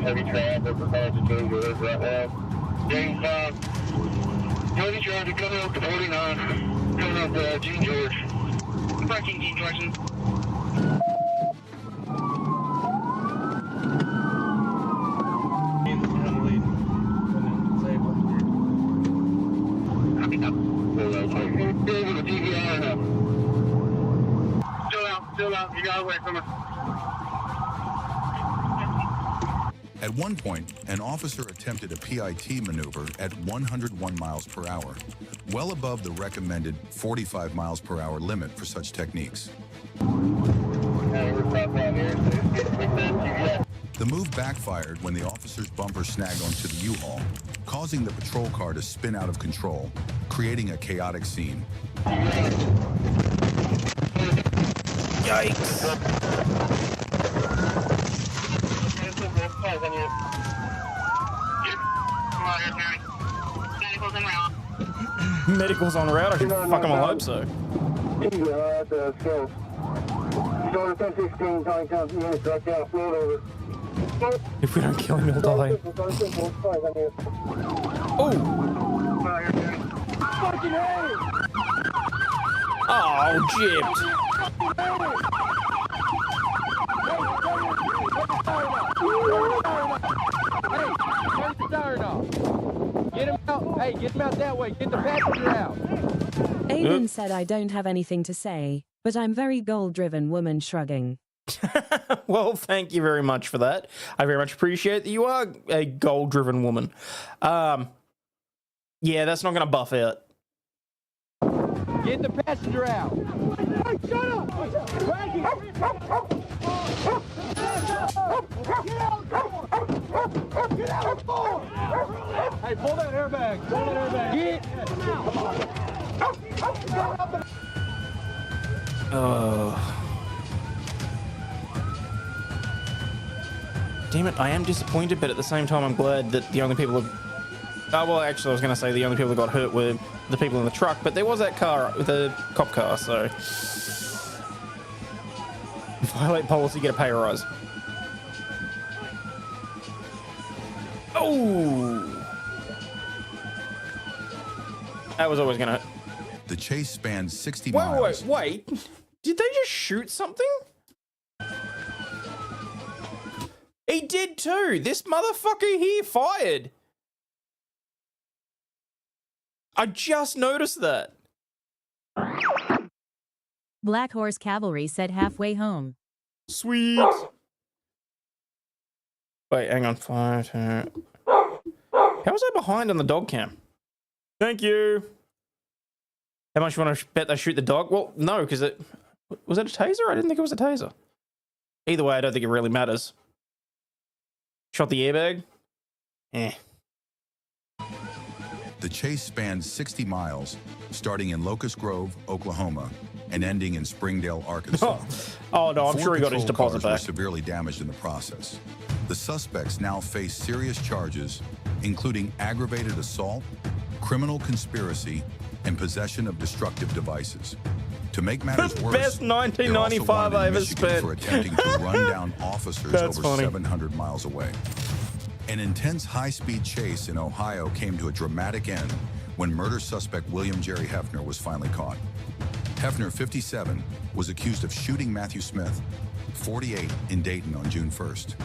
Heavy traffic, we're calling to change orders right now. James 5, heavy traffic coming up to 49, coming up Gene George. Parking Gene George. Still out, you got away from us. At one point, an officer attempted a PIT maneuver at 101 miles per hour, well above the recommended 45 miles per hour limit for such techniques. The move backfired when the officer's bumper snagged onto the U-Haul, causing the patrol car to spin out of control, creating a chaotic scene. Yikes! Medical's en route. I should fucking well hope so. If we don't kill him, he'll die. Oh! Oh, gypped. Get him out. Hey, get him out that way. Get the passenger out. Aiden said, I don't have anything to say, but I'm very goal-driven woman shrugging. Well, thank you very much for that. I very much appreciate that you are a goal-driven woman. Yeah, that's not going to buff out. Get the passenger out. Hey, shut up! Get out! Hey, pull that airbag. Pull that airbag. Get! Oh. Damn it, I am disappointed, but at the same time I'm glad that the only people who... Oh, well, actually, I was going to say the only people who got hurt were the people in the truck, but there was that car, the cop car, so... Violate policy, get a pay rise. Oh! That was always going to... The chase spanned 60 miles. Wait. Did they just shoot something? He did too. This motherfucker here fired. I just noticed that. Black Horse Cavalry said halfway home. Sweet. Wait, hang on. 5, 10. How was I behind on the dog cam? Thank you. How much you want to bet they shoot the dog? Well, no, because it... Was it a taser? I didn't think it was a taser. Either way, I don't think it really matters. Shot the airbag? Eh. The chase spanned 60 miles, starting in Locust Grove, Oklahoma, and ending in Springdale, Arkansas. Oh no, I'm sure he got his deposit back. Were severely damaged in the process. The suspects now face serious charges, including aggravated assault, criminal conspiracy, and possession of destructive devices. To make matters worse, best 1995 I ever spent for attempting to run down officers That's over funny. 700 miles away. An intense high-speed chase in Ohio came to a dramatic end when murder suspect William Jerry Hefner was finally caught. Hefner, 57, was accused of shooting Matthew Smith, 48, in Dayton on June 1st.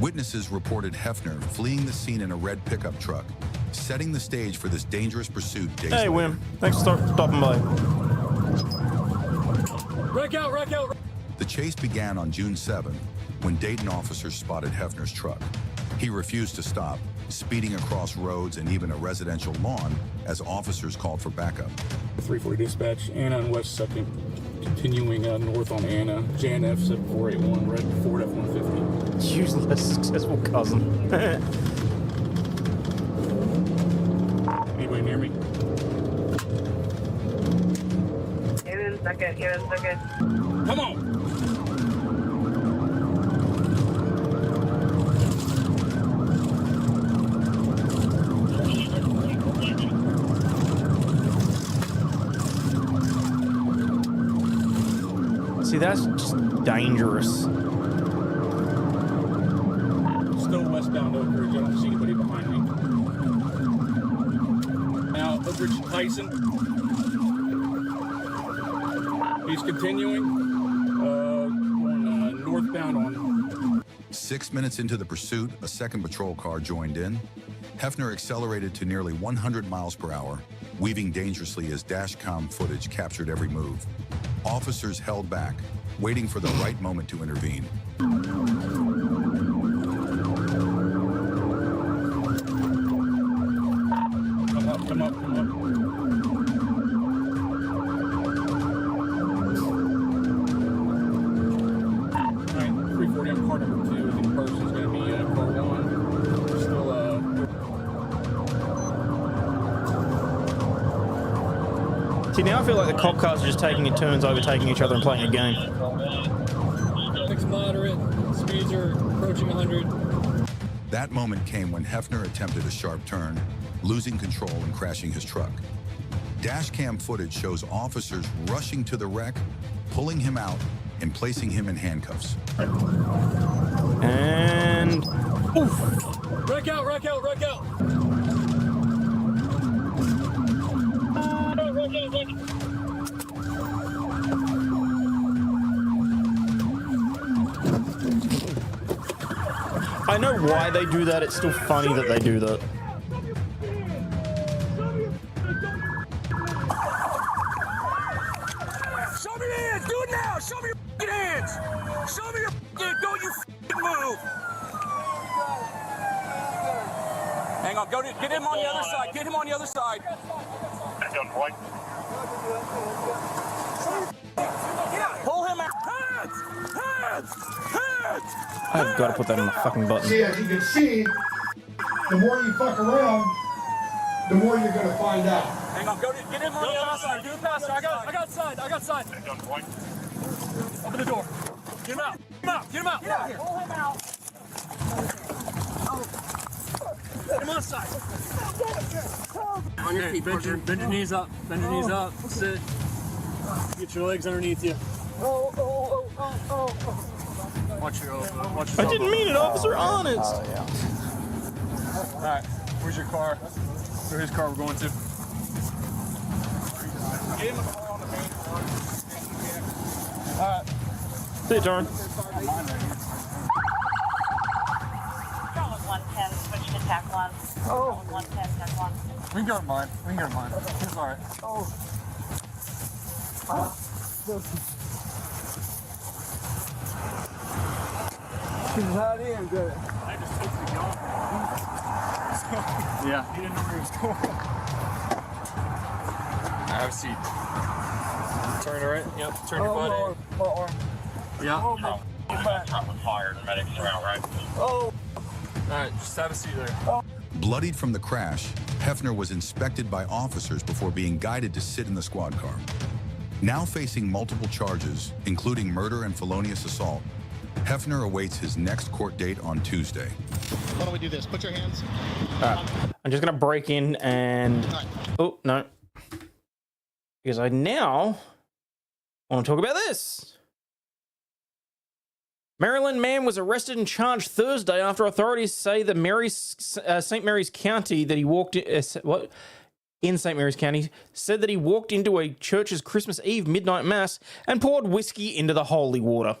Witnesses reported Hefner fleeing the scene in a red pickup truck, setting the stage for this dangerous pursuit days later. Hey, Wim. Thanks for stopping by. Wreck out! The chase began on June 7 when Dayton officers spotted Hefner's truck. He refused to stop, speeding across roads and even a residential lawn as officers called for backup. 340 dispatch, Anna and West 2nd, continuing north on Anna, JNF 7481, red Ford F-150. Useless, successful cousin. Anybody near me? Get in second. Come on! See, that's just dangerous. Still westbound Oak Ridge. I don't see anybody behind me. Now, Oak Ridge Tyson. He's continuing. Going northbound on. 6 minutes into the pursuit, a second patrol car joined in. Hefner accelerated to nearly 100 miles per hour, weaving dangerously as dashcam footage captured every move. Officers held back, waiting for the right moment to intervene. Come up. See, now I feel like the cop cars are just taking in turns, overtaking each other and playing a game. Traffic's moderate. Speeds are approaching 100. That moment came when Hefner attempted a sharp turn, losing control and crashing his truck. Dashcam footage shows officers rushing to the wreck, pulling him out, and placing him in handcuffs. And... Oof. Wreck out, wreck out, wreck out! I know why they do that, it's still funny that they do that. Show me your hands! Do it now! Show me your hands! Show me your hands! Don't you move! Hang on, get him on the other side. Get him on the other side. Pull him out. Hands! Hands! Hands! I've got to put that on the fucking button. See, as you can see, the more you fuck around, the more you're going to find out. Hang on, get him on the other side. Do it faster. I got side. Open the door. Get him out. Get him out. Get out here. Pull him out. Get him on side. On your feet, bend your knees up. Bend your knees up. Sit. Get your legs underneath you. Watch your elbow. I didn't mean it, Officer Honest. Oh, yeah. All right. Where's your car? Where's his car we're going to? Get him on the main floor. All right. See you, Darn. 110, switch to TAC 1. Oh. 110, TAC 1. We can go to mine. It's all right. Oh. He's not in good. I just took the gun. Yeah. He didn't know where he was going. Have a seat. Turn it right. Yep. Turn your butt in. Yeah. Oh, my. Fire. Medics around, right? Oh. All right. Just have a seat there. Oh. Bloodied from the crash, Hefner was inspected by officers before being guided to sit in the squad car. Now facing multiple charges, including murder and felonious assault, Hefner awaits his next court date on Tuesday. Why don't we do this? Put your hands. All right. I'm just going to break in and... Oh, no. Because I now want to talk about this. Maryland man was arrested and charged Thursday after authorities say that St. Mary's County that he walked in... in St. Mary's County, said that he walked into a church's Christmas Eve midnight mass and poured whiskey into the holy water.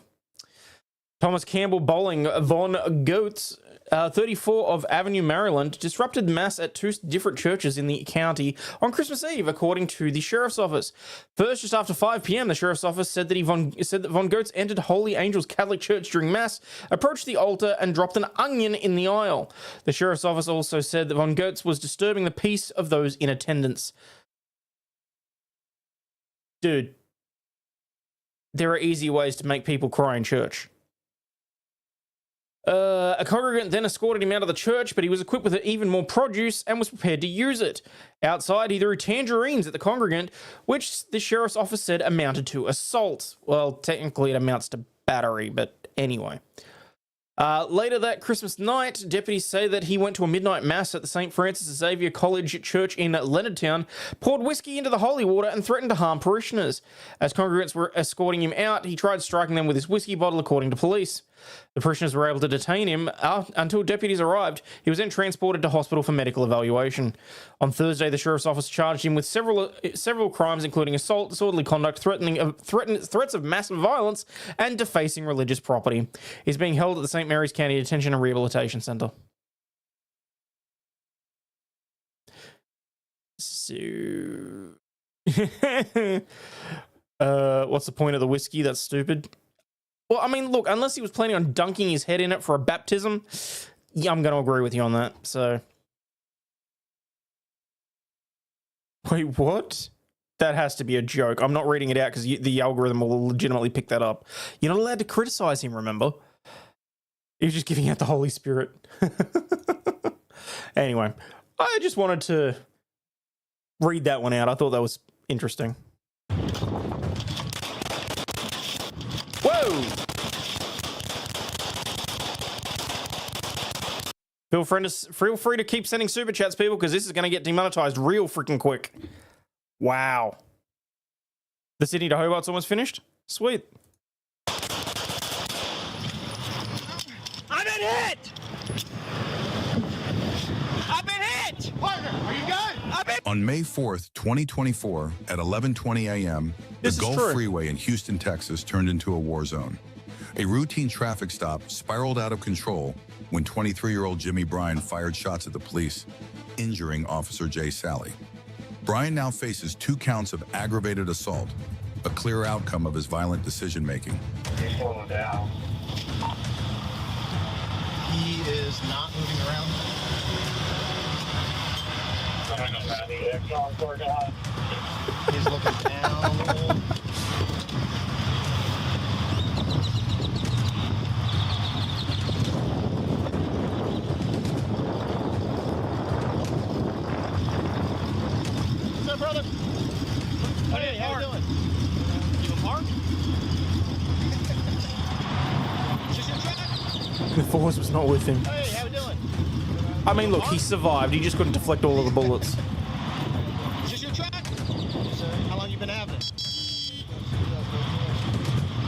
Thomas Campbell Bowling Von Goetz, 34 of Avenue, Maryland, disrupted mass at two different churches in the county on Christmas Eve, according to the sheriff's office. First, just after 5 p.m., the sheriff's office said that Von Goetz entered Holy Angels Catholic Church during mass, approached the altar, and dropped an onion in the aisle. The sheriff's office also said that Von Goetz was disturbing the peace of those in attendance. Dude, there are easy ways to make people cry in church. A congregant then escorted him out of the church, but he was equipped with even more produce and was prepared to use it. Outside, he threw tangerines at the congregant, which the sheriff's office said amounted to assault. Well, technically it amounts to battery, but anyway. Later that Christmas night, deputies say that he went to a midnight mass at the St. Francis Xavier College Church in Leonardtown, poured whiskey into the holy water, and threatened to harm parishioners. As congregants were escorting him out, he tried striking them with his whiskey bottle, according to police. The parishioners were able to detain him until deputies arrived. He was then transported to hospital for medical evaluation. On Thursday, the sheriff's office charged him with several crimes, including assault, disorderly conduct, threats of massive violence, and defacing religious property. He's being held at the St. Mary's County Detention and Rehabilitation Center. So, what's the point of the whiskey? That's stupid. Well, I mean, look, unless he was planning on dunking his head in it for a baptism, yeah, I'm going to agree with you on that. So, wait, what? That has to be a joke. I'm not reading it out because the algorithm will legitimately pick that up. You're not allowed to criticize him, remember? He was just giving out the Holy Spirit. Anyway, I just wanted to read that one out. I thought that was interesting. go! Feel free to keep sending super chats, people, because this is going to get demonetized real freaking quick. Wow. The Sydney to Hobart's almost finished? Sweet. I've been hit! I've been hit! Partner, are you good? I've been... On May 4th, 2024, at 11:20 a.m., the Gulf Freeway in Houston, Texas turned into a war zone. A routine traffic stop spiraled out of control when 23-year-old Jimmy Bryan fired shots at the police, injuring Officer Jay Sally. Bryan now faces 2 counts of aggravated assault, a clear outcome of his violent decision-making. He's slowing down. He is not moving around. He's looking down. What's up, brother? Hey, how you doing? You a park? Just your truck? The force was not with him. Hey, how you doing? I mean, look, he survived. He just couldn't deflect all of the bullets. Is this your truck? Yes, sir. How long you been having it?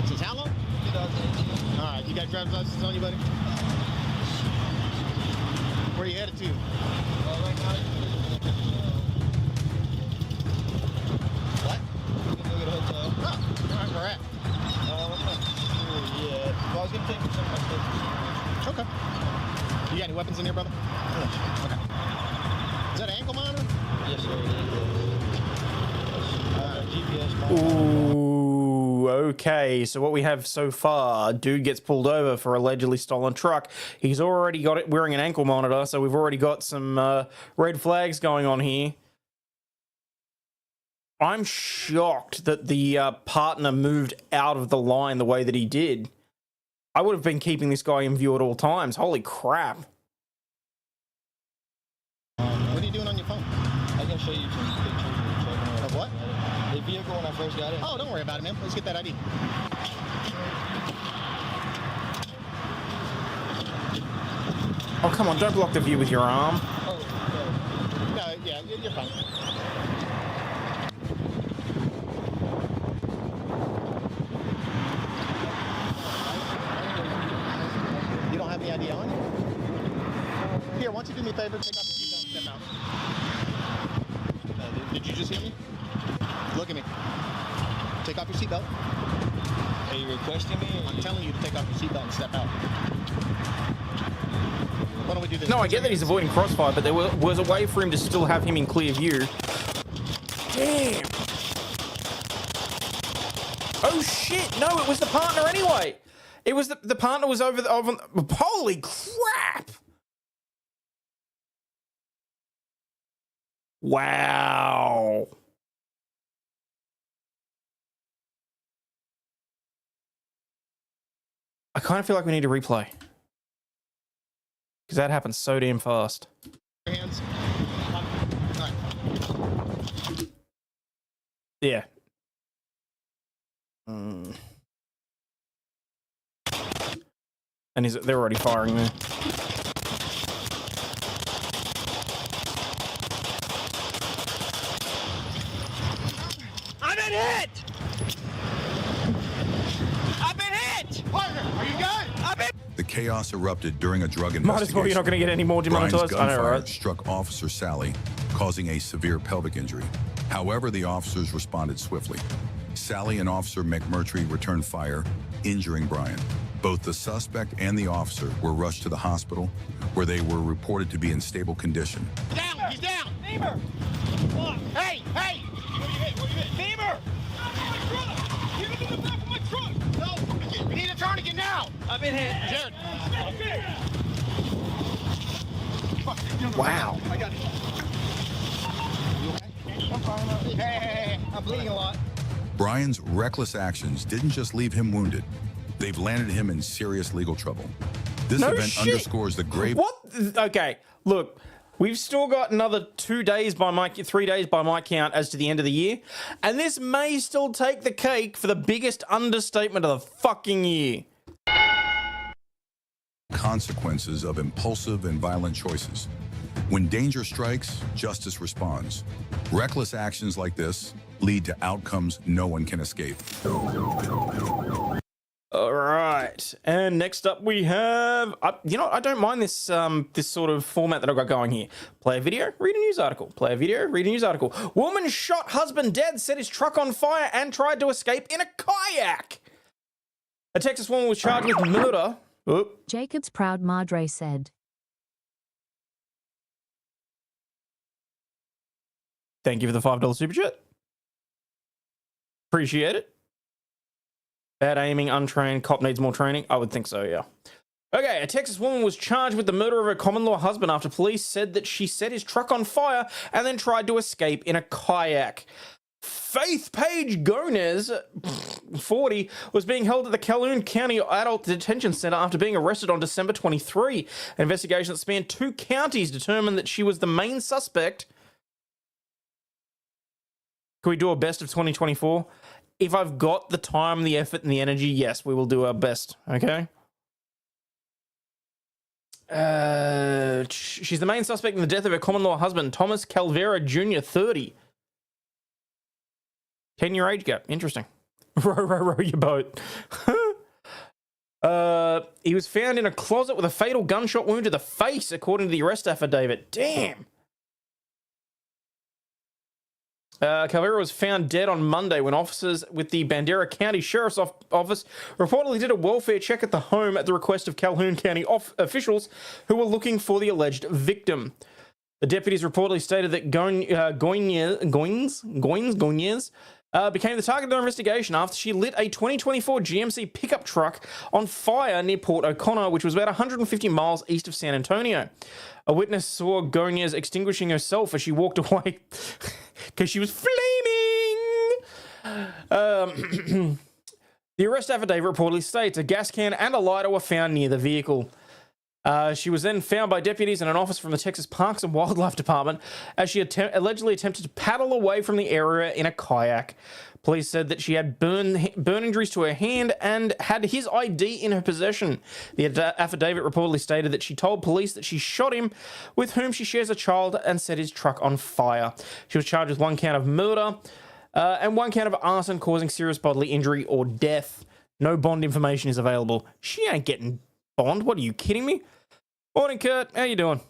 Since how long? 2018. All right, you got driver's license on you, buddy? Where you headed to? Right now. What? We're gonna go get a hotel. Oh, all right, where at? I'm not sure yet. Well, I was gonna take some of my stuff. Okay. You got any weapons in here, brother? Yeah. Okay. Is that an ankle monitor? Yes, sir. GPS. Ooh, okay. So what we have so far, dude gets pulled over for allegedly stolen truck. He's already got it wearing an ankle monitor, so we've already got some red flags going on here. I'm shocked that the partner moved out of the line the way that he did. I would have been keeping this guy in view at all times. Holy crap. What are you doing on your phone? I can show you some pictures. Of what? The vehicle when I first got it. Oh, don't worry about it, man. Let's get that ID. Oh, come on. Don't block the view with your arm. Oh, no, yeah, you're fine. You don't have any ID on you? Here, why don't you do me a favor? Take off your seatbelt and step out. Did you just hear me? Look at me. Take off your seatbelt. Are you requesting me? I'm telling you to take off your seatbelt and step out. Why don't we do this? No, I get that he's avoiding crossfire, but there was a way for him to still have him in clear view. Damn. Oh shit! No, it was the partner anyway. It was the partner was over. Holy crap! Wow. I kind of feel like we need to replay. Because that happened so damn fast. Hands. Yeah. And they're already firing there. I've been hit! I've been hit! Partner, are you good? I've been... The chaos erupted during a drug Might investigation. as well, you're not going to get any more demonetized. Bryan's I know, gunfire right? struck Officer Sally, causing a severe pelvic injury. However, the officers responded swiftly. Sally and Officer McMurtry returned fire, injuring Bryan. Both the suspect and the officer were rushed to the hospital, where they were reported to be in stable condition. Down! He's down! Beamer! Hey! Hey! Where you hit? Beamer! Get him in the back of my truck! No! We need a tourniquet now! I've been hit. Jared! Wow. I got it. I'm fine. Hey, I'm bleeding a lot. Bryan's reckless actions didn't just leave him wounded. They've landed him in serious legal trouble. This No event shit. underscores the grave... What? Okay, look. We've still got another 3 days by my count as to the end of the year, and this may still take the cake for the biggest understatement of the fucking year. Consequences of impulsive and violent choices. When danger strikes, justice responds. Reckless actions like this lead to outcomes no one can escape. All right, and next up we have, I don't mind this this sort of format that I've got going here. Play a video, read a news article. Play a video, read a news article. Woman shot husband dead, set his truck on fire, and tried to escape in a kayak. A Texas woman was charged with murder. Oop. Jacob's proud madre said. Thank you for the $5 super chat. Appreciate it. Bad aiming, untrained, cop needs more training. I would think so, yeah. Okay, a Texas woman was charged with the murder of her common-law husband after police said that she set his truck on fire and then tried to escape in a kayak. Faith Paige Gomez, 40, was being held at the Calhoun County Adult Detention Center after being arrested on December 23. An investigation that spanned 2 counties determined that she was the main suspect. Can we do a best of 2024? If I've got the time, the effort, and the energy, yes, we will do our best, okay? She's the main suspect in the death of her common-law husband, Thomas Calvera Jr., 30. 10-year age gap. Interesting. Row your boat. He was found in a closet with a fatal gunshot wound to the face, according to the arrest affidavit. Damn. Calvera was found dead on Monday when officers with the Bandera County Sheriff's Office reportedly did a welfare check at the home at the request of Calhoun County officials who were looking for the alleged victim. The deputies reportedly stated that Goines became the target of their investigation after she lit a 2024 GMC pickup truck on fire near Port O'Connor, which was about 150 miles east of San Antonio. A witness saw Goines extinguishing herself as she walked away because she was flaming. The arrest affidavit reportedly states a gas can and a lighter were found near the vehicle. She was then found by deputies in an office from the Texas Parks and Wildlife Department as she allegedly attempted to paddle away from the area in a kayak. Police said that she had burn injuries to her hand and had his ID in her possession. The affidavit reportedly stated that she told police that she shot him, with whom she shares a child, and set his truck on fire. She was charged with 1 count of murder and 1 count of arson causing serious bodily injury or death. No bond information is available. She ain't getting bond. What, are you kidding me? Morning, Kurt. How you doing?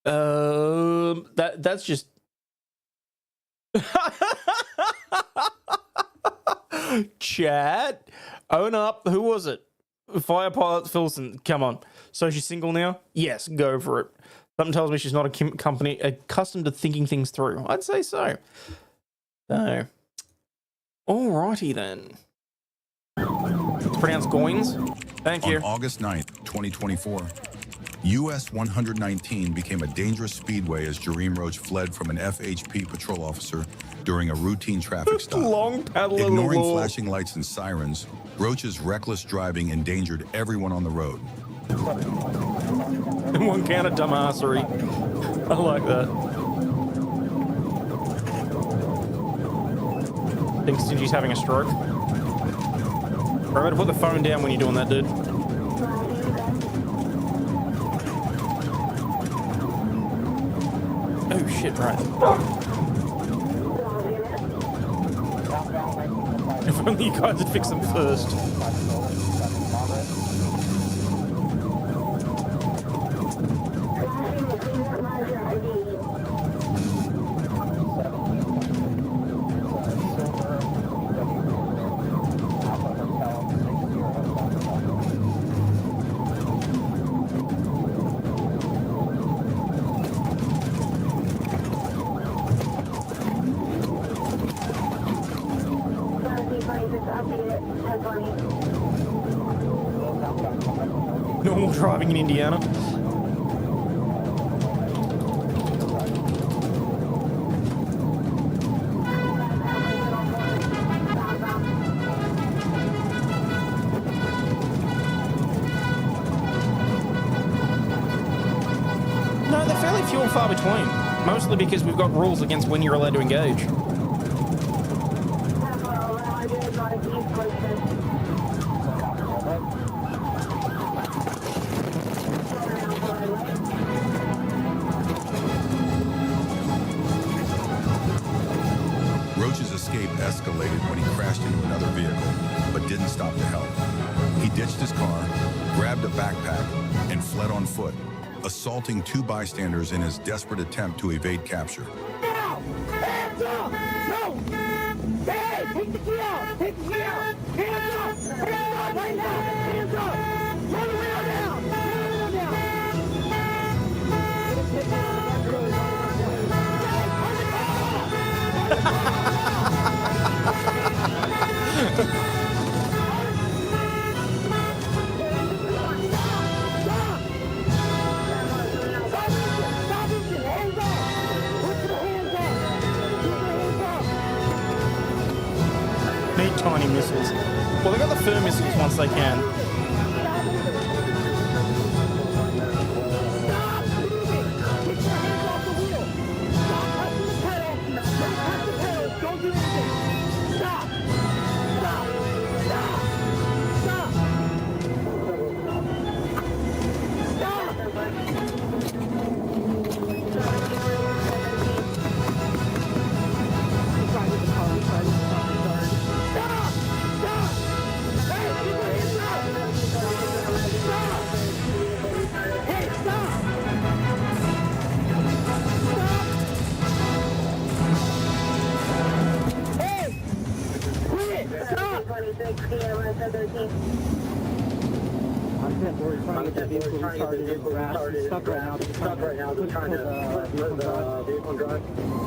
That's just... Chat, own up. Who was it? Fire Pilot Filson. Come on. So she's single now? Yes, go for it. Something tells me she's not a company accustomed to thinking things through. I'd say so. So, alrighty then. It's pronounced Goines. Thank you. On August 9th, 2024, US 119 became a dangerous speedway as Jareem Roach fled from an FHP patrol officer during a routine traffic stop. Long paddle in the Ignoring wall. flashing lights and sirens, Roach's reckless driving endangered everyone on the road. And 1 count of dumbassery. I like that. Think Stingy's having a stroke. Remember to put the phone down when you're doing that, dude. Oh shit, right. If only you guys had fixed them first. Normal driving in Indiana. few and far between. Mostly because we've got rules against when you're allowed to engage. Roach's escape escalated when he crashed into another vehicle, but didn't stop to help. He ditched his car, grabbed a backpack, and fled on foot, assaulting 2 bystanders in his desperate attempt to evade capture. Now! Hands up! No! Hey! Take the key out! Take the key out! Hands up! Hands up right now! Hands up! Turn the wheel down! Turn the wheel down! Need tiny missiles. Well, they got the firm missiles once they can.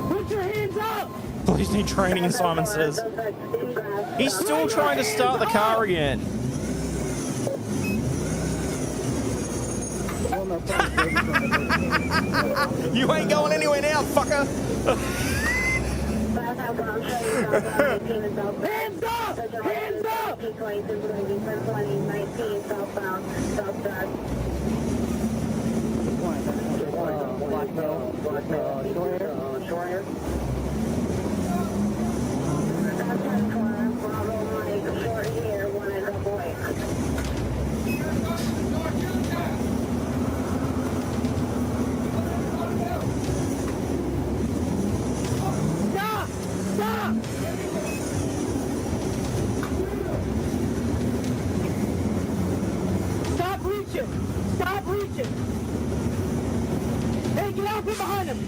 Put your hands up! Police need training, Simon says. He's still trying to start the car again. You ain't going anywhere now, fucker. Hands up! Hands up! Stop! Stop! Stop reaching! Stop reaching! Hey, get out from behind him!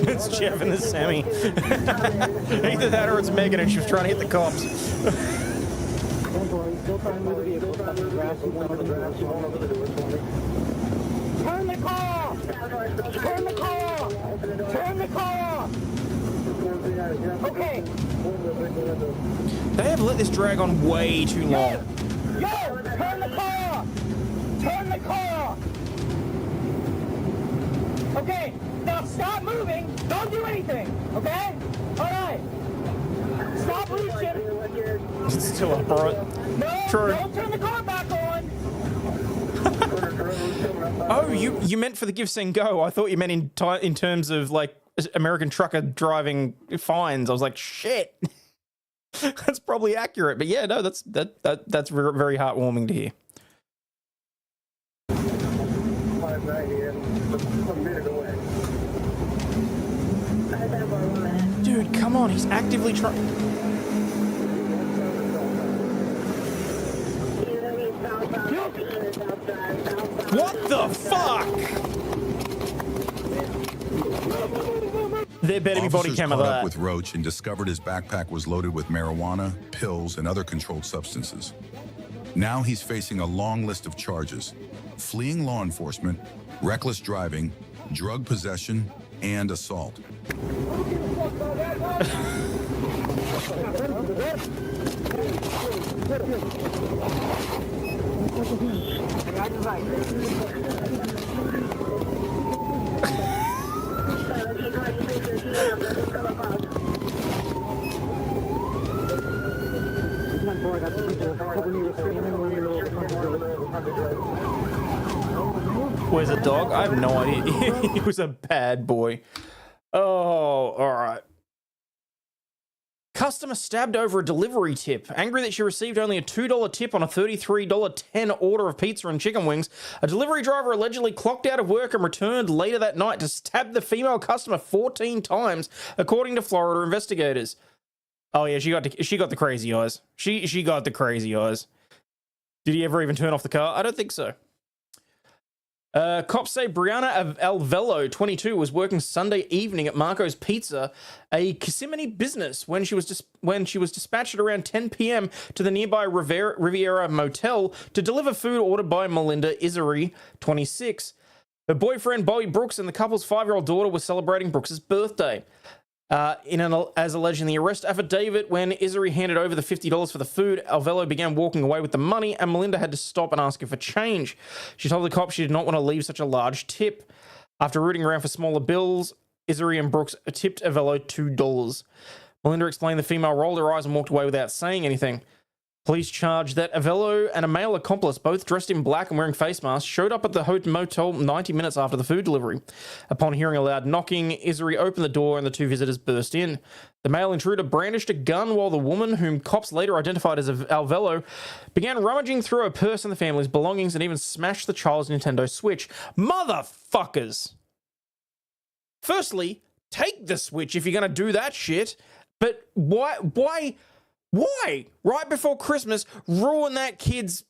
It's Jeff and the Sammy. Either that or it's Megan and she was trying to hit the cops. Turn the car! Turn the car! Turn the car! Okay. They have let this drag on way too long. Yo! Turn the car! Turn the car! Okay, now stop moving. Don't do anything, okay? All right. Stop reaching. It's still upright. No, True. don't turn the car back on. Oh, you meant for the give, send, go. I thought you meant in terms of like American trucker driving fines. I was like, shit. That's probably accurate. But yeah, no, that's very heartwarming to hear. Dude, come on, he's actively trying. What the fuck? There better be body Officers cam of caught up that. with Roach and discovered his backpack was loaded with marijuana, pills, and other controlled substances. Now he's facing a long list of charges: fleeing law enforcement, reckless driving, drug possession, and assault. Where's a dog? I have no idea. He was a bad boy. Oh, all right. Customer stabbed over a delivery tip. Angry that she received only a $2 tip on a $33.10 order of pizza and chicken wings, a delivery driver allegedly clocked out of work and returned later that night to stab the female customer 14 times, according to Florida investigators. Oh yeah, she got the crazy eyes. She got the crazy eyes. Did he ever even turn off the car? I don't think so. Cops say Brianna Alvello, 22, was working Sunday evening at Marco's Pizza, a Kissimmee business, when she was dispatched at around 10 p.m. to the nearby Riviera Motel to deliver food ordered by Melinda Isery, 26. Her boyfriend, Bobby Brooks, and the couple's 5-year-old daughter were celebrating Brooks' birthday. As alleged in the arrest affidavit, when Isery handed over the $50 for the food, Alvello began walking away with the money, and Melinda had to stop and ask her for change. She told the cops she did not want to leave such a large tip. After rooting around for smaller bills, Isery and Brooks tipped Alvello $2. Melinda explained the female rolled her eyes and walked away without saying anything. Police charged that Alvello and a male accomplice, both dressed in black and wearing face masks, showed up at the motel 90 minutes after the food delivery. Upon hearing a loud knocking, Isery opened the door and the two visitors burst in. The male intruder brandished a gun while the woman, whom cops later identified as Alvello, began rummaging through her purse and the family's belongings and even smashed the child's Nintendo Switch. Motherfuckers! Firstly, take the Switch if you're going to do that shit, but why? Right before Christmas, ruin that kid's...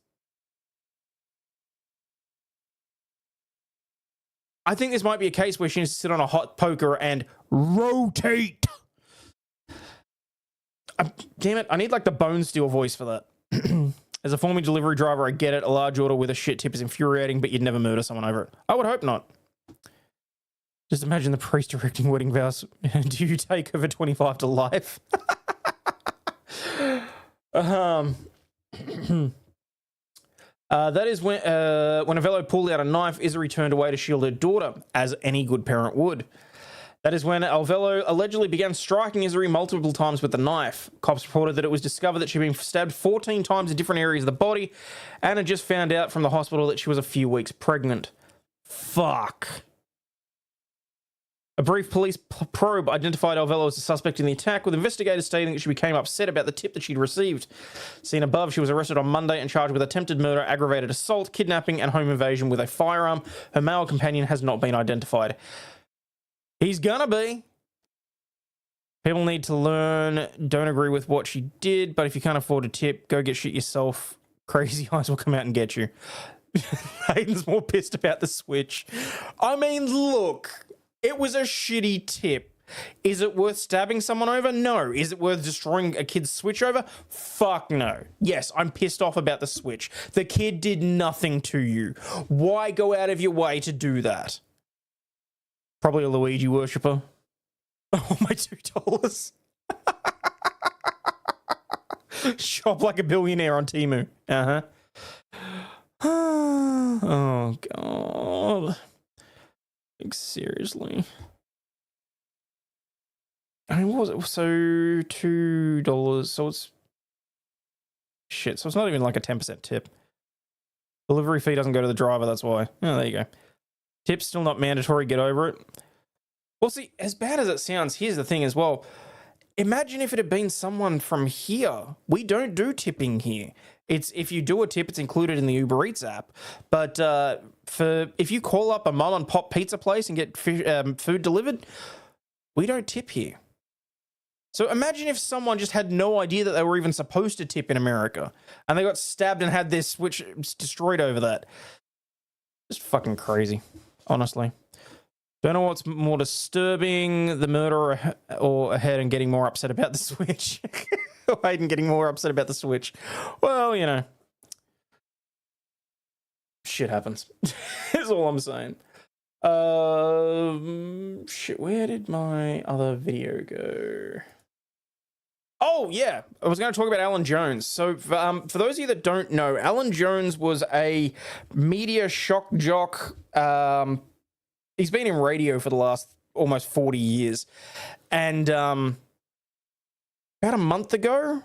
I think this might be a case where she needs to sit on a hot poker and rotate. Damn it, I need like the Bone Steel voice for that. As a former delivery driver, I get it. A large order with a shit tip is infuriating, but you'd never murder someone over it. I would hope not. Just imagine the priest directing wedding vows. Do you take over 25 to life? That is when Alvello pulled out a knife, Isery turned away to shield her daughter, as any good parent would. That is when Alvello allegedly began striking Isery multiple times with the knife. Cops reported that it was discovered that she'd been stabbed 14 times in different areas of the body and had just found out from the hospital that she was a few weeks pregnant. Fuck. A brief police probe identified Alvello as the suspect in the attack, with investigators stating that she became upset about the tip that she'd received. Seen above, she was arrested on Monday and charged with attempted murder, aggravated assault, kidnapping, and home invasion with a firearm. Her male companion has not been identified. He's gonna be. People need to learn. Don't agree with what she did, but if you can't afford a tip, go get shit yourself. Crazy eyes will come out and get you. Hayden's more pissed about the Switch. I mean, look. It was a shitty tip. Is it worth stabbing someone over? No. Is it worth destroying a kid's Switch over? Fuck no. Yes, I'm pissed off about the Switch. The kid did nothing to you. Why go out of your way to do that? Probably a Luigi worshipper. Oh, my $2. Shop like a billionaire on Temu. Uh-huh. Oh, God. Like, seriously. I mean, what was it? So, $2. So it's... Shit, so it's not even like a 10% tip. Delivery fee doesn't go to the driver, that's why. Oh, there you go. Tip's still not mandatory, get over it. Well, see, as bad as it sounds, here's the thing as well. Imagine if it had been someone from here. We don't do tipping here. It's if you do a tip, it's included in the Uber Eats app. But if you call up a mom and pop pizza place and get food delivered, we don't tip here. So imagine if someone just had no idea that they were even supposed to tip in America, and they got stabbed and had their Switch destroyed over that. Just fucking crazy, honestly. Don't know what's more disturbing, the murder or Ahead and getting more upset about the Switch. Or Hayden getting more upset about the Switch. Well, you know. Shit happens. That's all I'm saying. Shit, where did my other video go? Oh, yeah. I was going to talk about Alan Jones. So, for those of you that don't know, Alan Jones was a media shock jock. He's been in radio for the last almost 40 years. And about a month ago,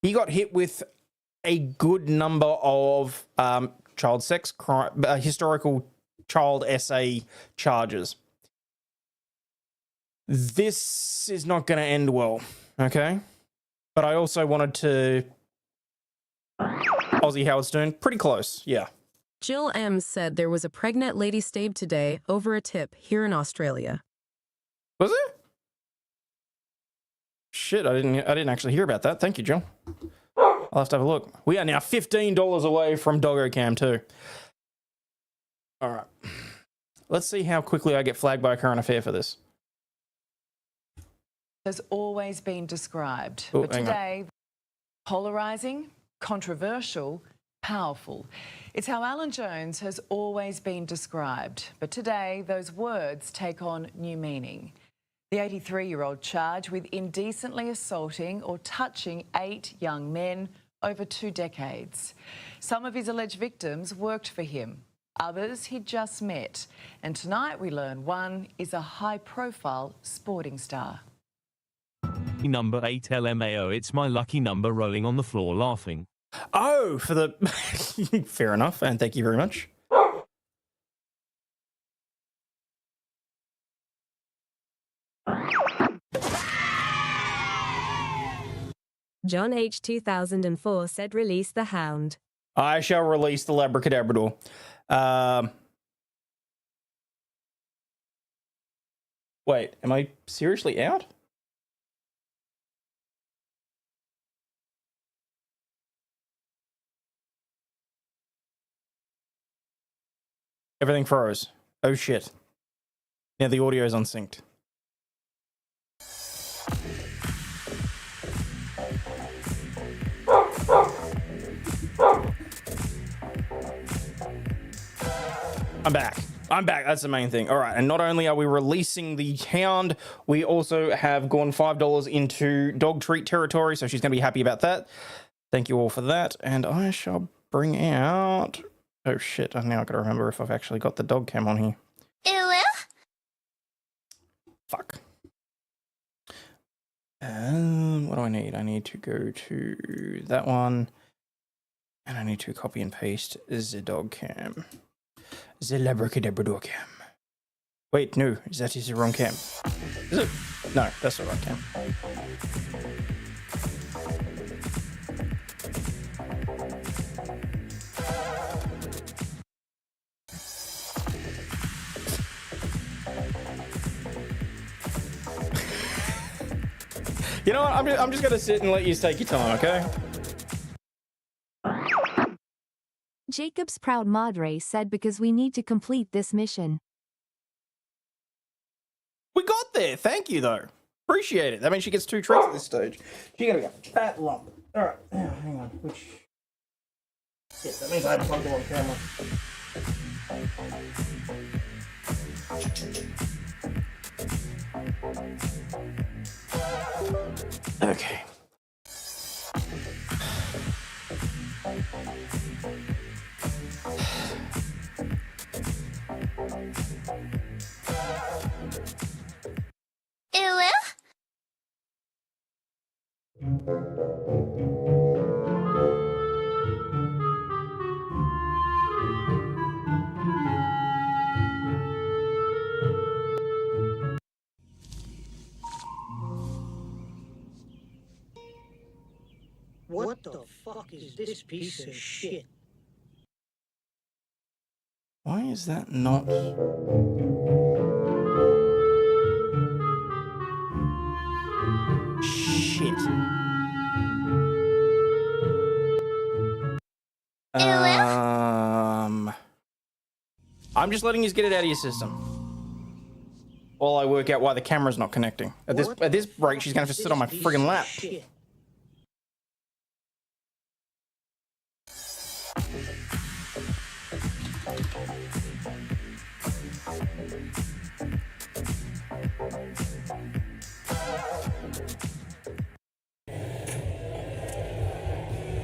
he got hit with a good number of child sex crime, historical child SA charges. This is not going to end well, okay? But I also wanted to... Aussie Howard Stern, pretty close, yeah. Jill M. said there was a pregnant lady stabbed today over a tip here in Australia. Was it? Shit, I didn't actually hear about that. Thank you, Jill. I'll have to have a look. We are now $15 away from Doggo Cam too. All right. Let's see how quickly I get flagged by a current affair for this. Has always been described, Oh, but today, polarizing, controversial, powerful. It's how Alan Jones has always been described, but today those words take on new meaning. The 83-year-old charged with indecently assaulting or touching 8 young men over 2 decades. Some of his alleged victims worked for him, others he'd just met, and tonight we learn one is a high-profile sporting star. Number 8 LMAO, it's my lucky number, rolling on the floor laughing. Oh, for the... Fair enough, and thank you very much. John H. 2004 said release the hound. I shall release the Labracadabrador. Wait, am I seriously out? Everything froze. Oh shit. Now the audio is unsynced. I'm back. I'm back. That's the main thing. All right. And not only are we releasing the hound, we also have gone $5 into dog treat territory. So she's going to be happy about that. Thank you all for that. And I shall bring out... Oh, shit. Now I've got to remember if I've actually got the dog cam on here. Fuck. What do I need? I need to go to that one. And I need to copy and paste the dog cam. The Labracadabrador cam. Wait, no, that is the wrong cam. Is it? No, that's the right cam. You know what? I'm just gonna sit and let you take your time, okay? Jacob's proud madre said because we need to complete this mission. We got there. Thank you, though. Appreciate it. That means she gets 2 treats at this stage. She's gonna be a fat lump. All right. Oh, hang on. Which? Yes, that means I had to plug the wrong camera. Okay. What the fuck is this piece of shit? Why is that not? Shit. I'm just letting you get it out of your system while I work out why the camera's not connecting. At this rate, she's gonna have to sit on my friggin' lap.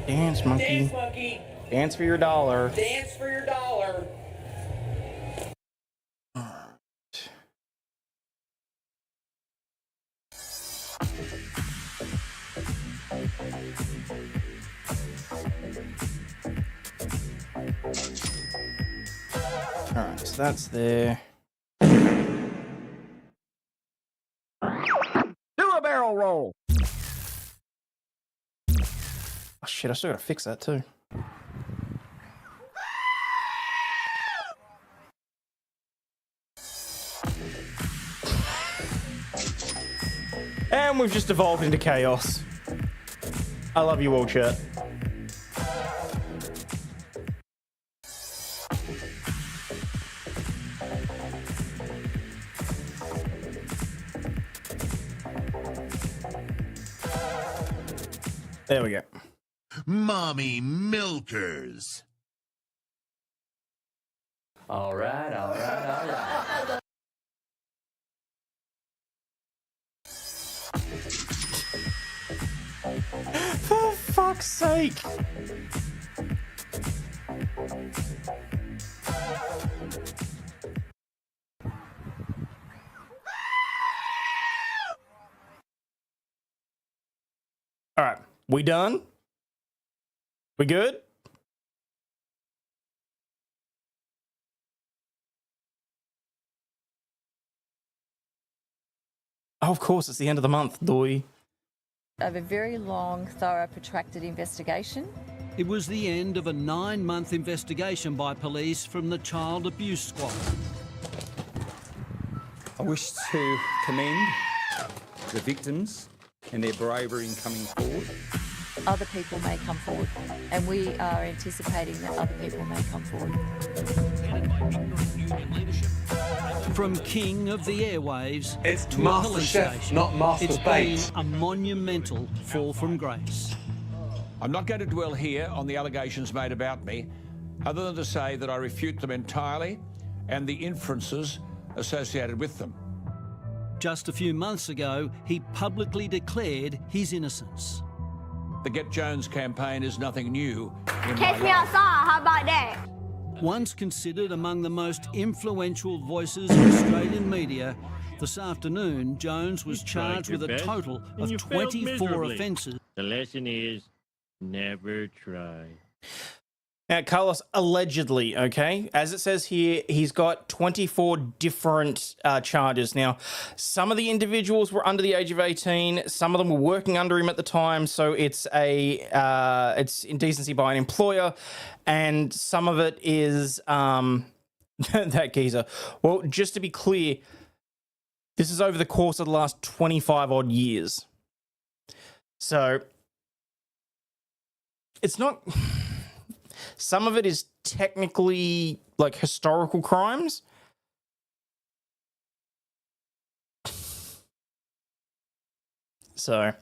Dance, monkey. Dance, monkey. Dance for your dollar. Dance for your dollar. Alright, so that's there. Do a barrel roll. Oh shit, I still gotta fix that too. And we've just evolved into chaos. I love you all, chat. There we go. Mommy milkers. All right, all right, all right. For fuck's sake. All right, we done? We good? Oh, of course, it's the end of the month, doy. Of a very long, thorough, protracted investigation. It was the end of a 9-month investigation by police from the Child Abuse Squad. I wish to commend the victims and their bravery in coming forward. Other people may come forward, and we are anticipating that other people may come forward. From king of the airwaves It's to a Master police Chef, station, not Master it's Bates. been a monumental fall from grace. I'm not going to dwell here on the allegations made about me, other than to say that I refute them entirely and the inferences associated with them. Just a few months ago, he publicly declared his innocence. The Get Jones campaign is nothing new in my Catch me life. outside, how about that? Once considered among the most influential voices of Australian media, this afternoon Jones was charged with a total of 24 offences. The lesson is never try. Now, Carlos, allegedly, okay, as it says here, he's got 24 different charges. Now, some of the individuals were under the age of 18. Some of them were working under him at the time, so it's it's indecency by an employer, and some of it is that geezer. Well, just to be clear, this is over the course of the last 25 odd years. So it's not. Some of it is technically like historical crimes. So,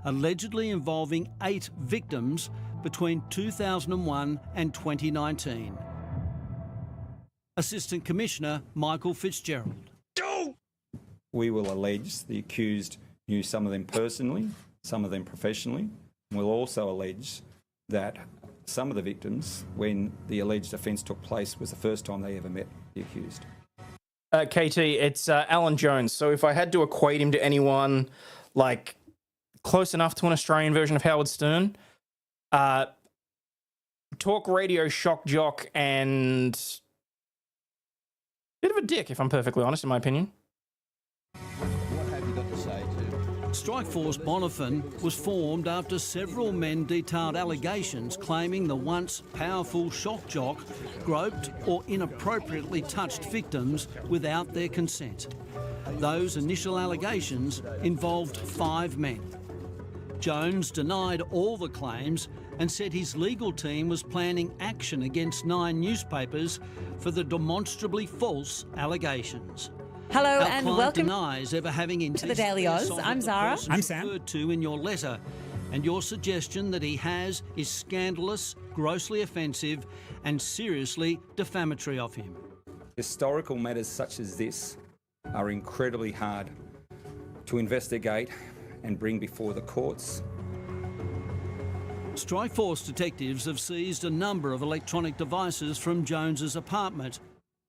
allegedly involving 8 victims between 2001 and 2019. Assistant Commissioner Michael Fitzgerald. We will allege the accused knew some of them personally, some of them professionally. We'll also allege that some of the victims, when the alleged offence took place, was the first time they ever met the accused. KT, it's Alan Jones. So if I had to equate him to anyone like close enough to an Australian version of Howard Stern, talk radio shock jock and bit of a dick, if I'm perfectly honest, in my opinion. What have you got to say to Strikeforce Bonifin was formed after several men detailed allegations claiming the once powerful shock jock groped or inappropriately touched victims without their consent. Those initial allegations involved 5 men. Jones denied all the claims and said his legal team was planning action against 9 newspapers for the demonstrably false allegations. Hello Our and client welcome denies ever having to the Daily Oz. I'm Zara. I'm Sam. Referred to in your letter, and your suggestion that he has is scandalous, grossly offensive, and seriously defamatory of him. Historical matters such as this are incredibly hard to investigate and bring before the courts. Strikeforce detectives have seized a number of electronic devices from Jones's apartment.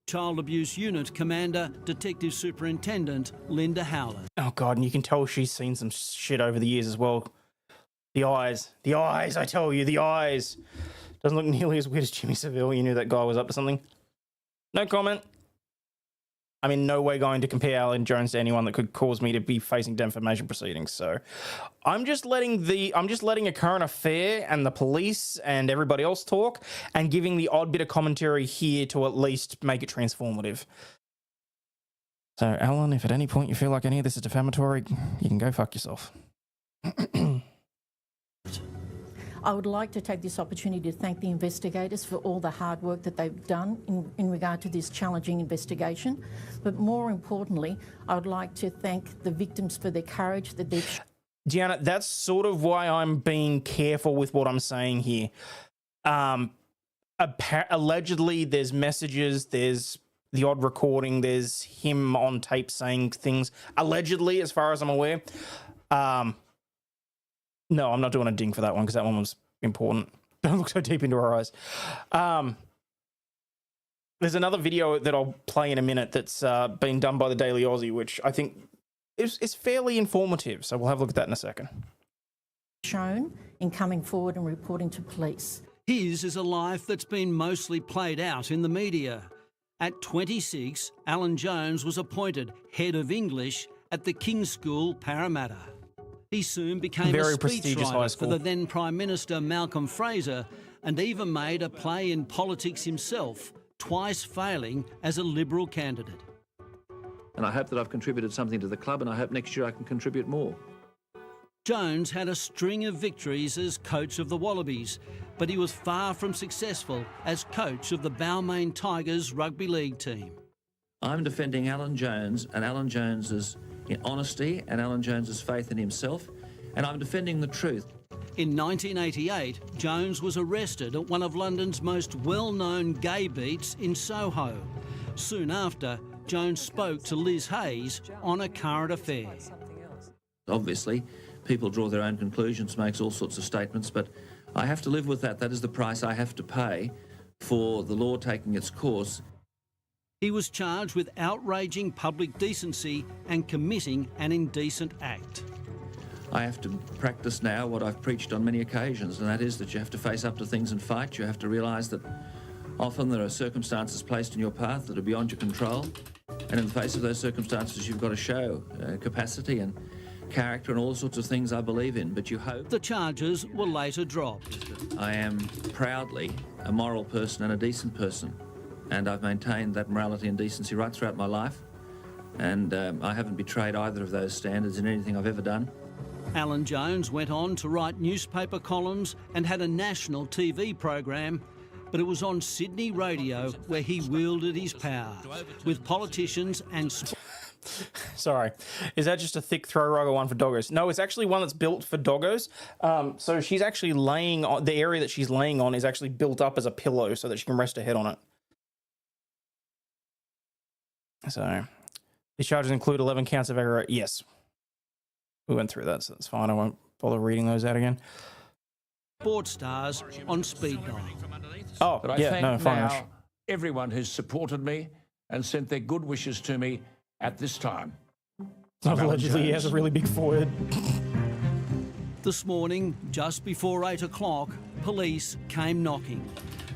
Child Abuse Unit Commander Detective Superintendent Linda Howlett. Oh, God, and you can tell she's seen some shit over the years as well. The eyes, I tell you, the eyes. Doesn't look nearly as weird as Jimmy Savile. You knew that guy was up to something. No comment. I'm in no way going to compare Alan Jones to anyone that could cause me to be facing defamation proceedings. So I'm just letting a current affair and the police and everybody else talk, and giving the odd bit of commentary here to at least make it transformative. So Alan, if at any point you feel like any of this is defamatory, you can go fuck yourself. I would like to take this opportunity to thank the investigators for all the hard work that they've done in regard to this challenging investigation. But more importantly, I would like to thank the victims for their courage that they've... Gianna, that's sort of why I'm being careful with what I'm saying here. Allegedly, there's messages, there's the odd recording, there's him on tape saying things. Allegedly, as far as I'm aware. No, I'm not doing a ding for that one because that one was important. Don't look so deep into her eyes. There's another video that I'll play in a minute that's been done by the Daily Aussie, which I think is fairly informative. So we'll have a look at that in a second. shown in coming forward and reporting to police. His is a life that's been mostly played out in the media. At 26, Alan Jones was appointed Head of English at the King's School, Parramatta. He soon became a speechwriter for the then Prime Minister Malcolm Fraser, and even made a play in politics himself, twice failing as a Liberal candidate. And I hope that I've contributed something to the club, and I hope next year I can contribute more. Jones had a string of victories as coach of the Wallabies, but he was far from successful as coach of the Balmain Tigers rugby league team. I'm defending Alan Jones and Alan Jones's honesty and Alan Jones's faith in himself, and I'm defending the truth. In 1988, Jones was arrested at one of London's most well-known gay beats in Soho. Soon after, Jones spoke to Liz Hayes on a current affair. Obviously, people draw their own conclusions, makes all sorts of statements, but I have to live with that. That is the price I have to pay for the law taking its course. He was charged with outraging public decency and committing an indecent act. I have to practice now what I've preached on many occasions, and that is that you have to face up to things and fight. You have to realise that often there are circumstances placed in your path that are beyond your control, and in the face of those circumstances you've got to show capacity and character and all sorts of things I believe in, but you hope. The charges were later dropped. I am proudly a moral person and a decent person, and I've maintained that morality and decency right throughout my life, and I haven't betrayed either of those standards in anything I've ever done. Alan Jones went on to write newspaper columns and had a national TV program, but it was on Sydney radio where he wielded his power with politicians and... Sorry, is that just a thick throw rug or one for doggos? No, it's actually one that's built for doggos. So she's actually laying on, the area that she's laying on is actually built up as a pillow so that she can rest her head on it. So these charges include 11 counts of aggravation. Yes. We went through that, so that's fine. I won't bother reading those out again. Sports stars on speed dial. Oh, but I yeah, thank no, fine. now everyone who's supported me and sent their good wishes to me at this time. Allegedly, he has a really big forehead. This morning, just before 8 o'clock, police came knocking.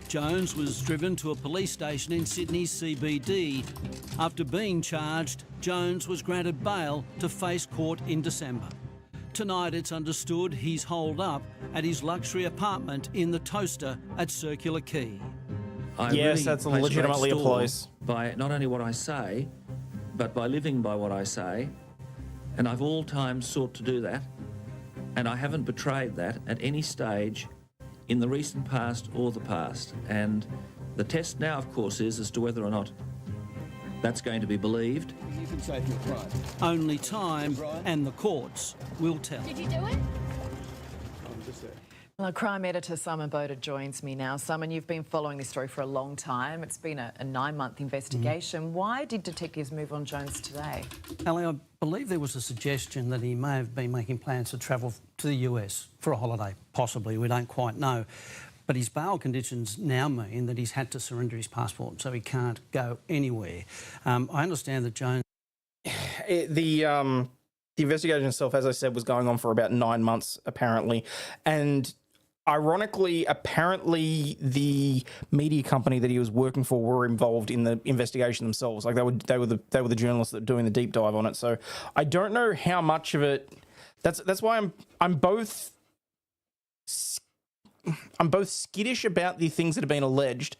Jones was driven to a police station in Sydney's CBD. After being charged, Jones was granted bail to face court in December. Tonight, it's understood he's holed up at his luxury apartment in the Toaster at Circular Quay. Yes, that's legitimately a place. By not only what I say, but by living by what I say, and I've all times sought to do that, and I haven't betrayed that at any stage in the recent past or the past. And the test now, of course, is as to whether or not that's going to be believed. You can save your pride. Only time and the courts will tell. Did you do it? Well, crime editor Simon Boda joins me now. Simon, you've been following this story for a long time. It's been a 9-month investigation. Why did detectives move on Jones today? Ali, I believe there was a suggestion that he may have been making plans to travel to the US for a holiday, possibly. We don't quite know. But his bail conditions now mean that he's had to surrender his passport, so he can't go anywhere. I understand that Jones... The investigation itself, as I said, was going on for about 9 months, apparently. And Ironically, apparently the media company that he was working for were involved in the investigation themselves. Like they were the journalists that were doing the deep dive on it. So I don't know how much of it. That's why I'm both skittish about the things that have been alleged,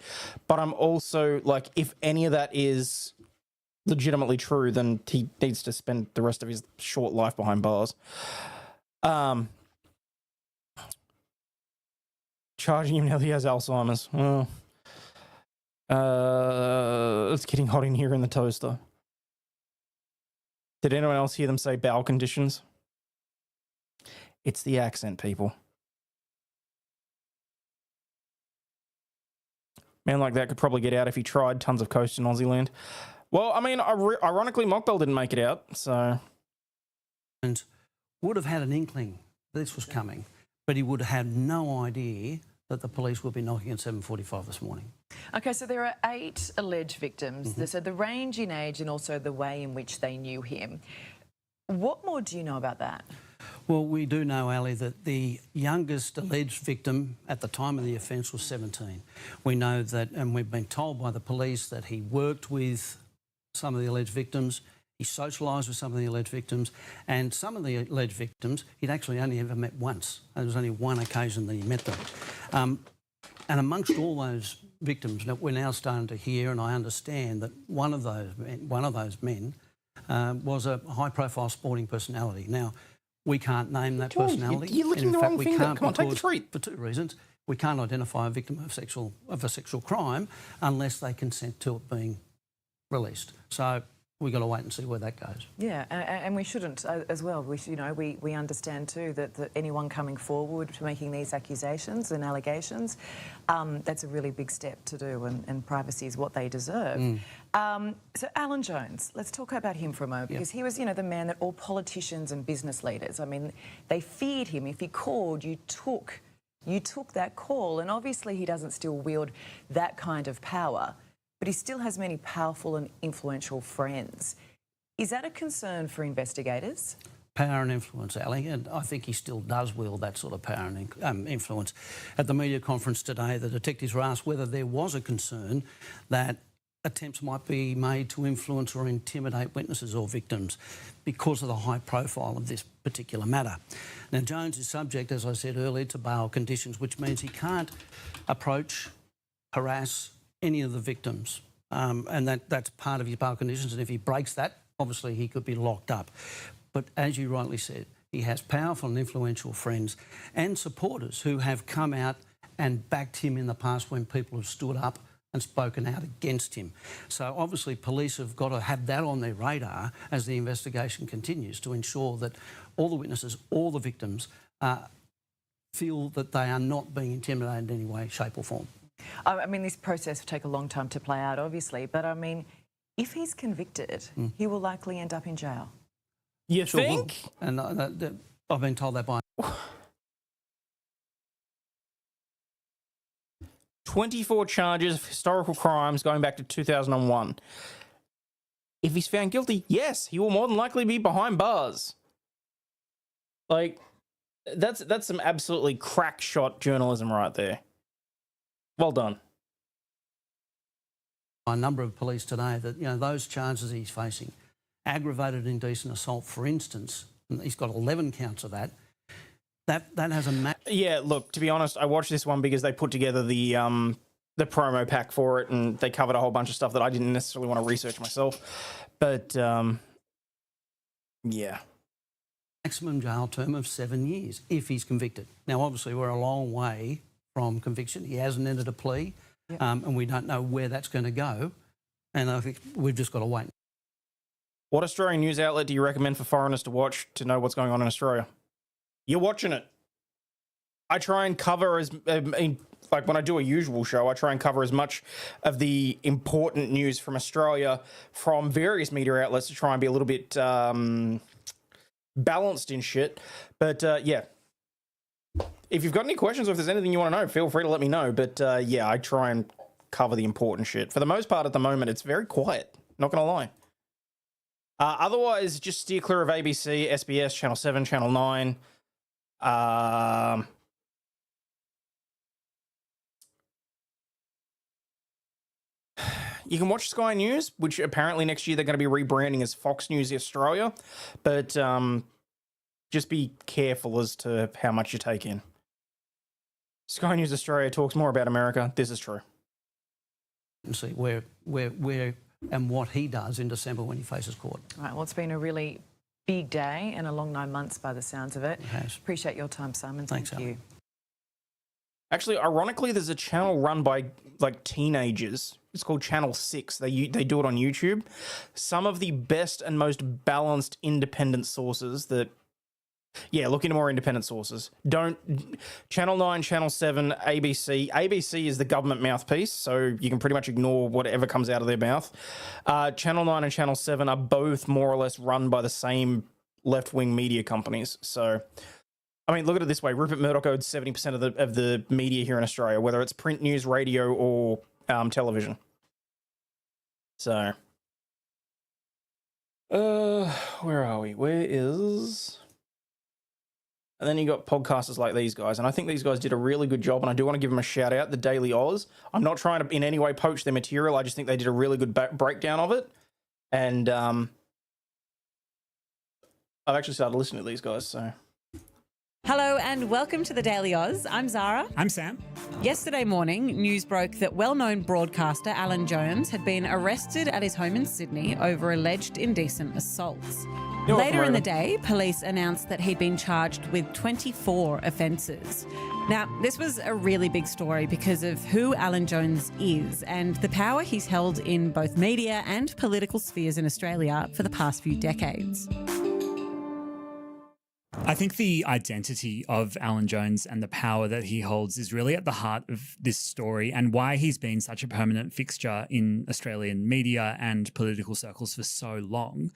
but I'm also like, if any of that is legitimately true, then he needs to spend the rest of his short life behind bars. Charging him now that he has Alzheimer's. It's getting hot in here in the toaster. Did anyone else hear them say bowel conditions? It's the accent, people. Man like that could probably get out if he tried. Tons of coast in Aussie land. Well, I mean, ironically, Mockbell didn't make it out, so... And would have had an inkling this was coming, but he would have had no idea that the police would be knocking at 7:45 this morning. Okay, so there are 8 alleged victims. So the range in age and also the way in which they knew him. What more do you know about that? Well, we do know, Ali, that the youngest alleged victim at the time of the offence was 17. We know that, and we've been told by the police, that he worked with some of the alleged victims, he socialised with some of the alleged victims, and some of the alleged victims he'd actually only ever met once. There was only one occasion that he met them. And amongst all those victims, we're now starting to hear, and I understand, that one of those men was a high-profile sporting personality. Now, we can't name that personality. You're licking the wrong finger. Come on, take the treat. For 2 reasons. We can't identify a victim of a sexual crime unless they consent to it being released. So we've got to wait and see where that goes. Yeah, and we shouldn't as well. We understand too that anyone coming forward to making these accusations and allegations, that's a really big step to do, and privacy is what they deserve. So Alan Jones, let's talk about him for a moment, because he was, the man that all politicians and business leaders, I mean, they feared him. If he called, you took that call, and obviously he doesn't still wield that kind of power, but he still has many powerful and influential friends. Is that a concern for investigators? Power and influence, Ali, and I think he still does wield that sort of power and influence. At the media conference today, the detectives were asked whether there was a concern that attempts might be made to influence or intimidate witnesses or victims because of the high profile of this particular matter. Now, Jones is subject, as I said earlier, to bail conditions, which means he can't approach, harass any of the victims, and that's part of his bail conditions, and if he breaks that, obviously he could be locked up. But as you rightly said, he has powerful and influential friends and supporters who have come out and backed him in the past when people have stood up and spoken out against him. So obviously police have got to have that on their radar as the investigation continues, to ensure that all the witnesses, all the victims feel that they are not being intimidated in any way, shape or form. I mean, this process will take a long time to play out, obviously, but I mean, if he's convicted, he will likely end up in jail. You think? And I've been told that by... 24 charges of historical crimes going back to 2001. If he's found guilty, yes, he will more than likely be behind bars. Like, that's some absolutely crack shot journalism right there. Well done. A number of police today that, those charges he's facing, aggravated indecent assault, for instance, and he's got 11 counts of that. That has a yeah, look, to be honest, I watched this one because they put together the promo pack for it, and they covered a whole bunch of stuff that I didn't necessarily want to research myself. But yeah. Maximum jail term of 7 years if he's convicted. Now, obviously, we're a long way from conviction. He hasn't entered a plea, and we don't know where that's going to go. And I think we've just got to wait. What Australian news outlet do you recommend for foreigners to watch to know what's going on in Australia? You're watching it. I try and cover like when I do a usual show, I try and cover as much of the important news from Australia from various media outlets to try and be a little bit balanced in shit. But yeah, if you've got any questions or if there's anything you want to know, feel free to let me know. But yeah, I try and cover the important shit. For the most part at the moment, it's very quiet. Not going to lie. Otherwise, just steer clear of ABC, SBS, Channel 7, Channel 9. you can watch Sky News, which apparently next year they're going to be rebranding as Fox News Australia, but just be careful as to how much you take in. Sky News Australia talks more about America. This is true. And see where and what he does in December when he faces court. Right, well, it's been a really big day and a long 9 months by the sounds of it. It has. Appreciate your time, Simon. Thank you. Actually, ironically, there's a channel run by like teenagers. It's called Channel 6. They do it on YouTube. Some of the best and most balanced independent sources that... Yeah, look into more independent sources. Channel 9, Channel 7, ABC. ABC is the government mouthpiece, so you can pretty much ignore whatever comes out of their mouth. Channel 9 and Channel 7 are both more or less run by the same left-wing media companies. So, I mean, look at it this way. Rupert Murdoch owns 70% of the media here in Australia, whether it's print news, radio, or television. So, where are we? Where is... And then you got podcasters like these guys, and I think these guys did a really good job, and I do want to give them a shout out, the Daily Oz. I'm not trying to in any way poach their material. I just think they did a really good breakdown of it. And I've actually started listening to these guys, so... Hello and welcome to the Daily Oz. I'm Zara. I'm Sam. Yesterday morning, news broke that well-known broadcaster Alan Jones had been arrested at his home in Sydney over alleged indecent assaults. Later in the day, police announced that he'd been charged with 24 offences. Now, this was a really big story because of who Alan Jones is and the power he's held in both media and political spheres in Australia for the past few decades. I think the identity of Alan Jones and the power that he holds is really at the heart of this story and why he's been such a permanent fixture in Australian media and political circles for so long.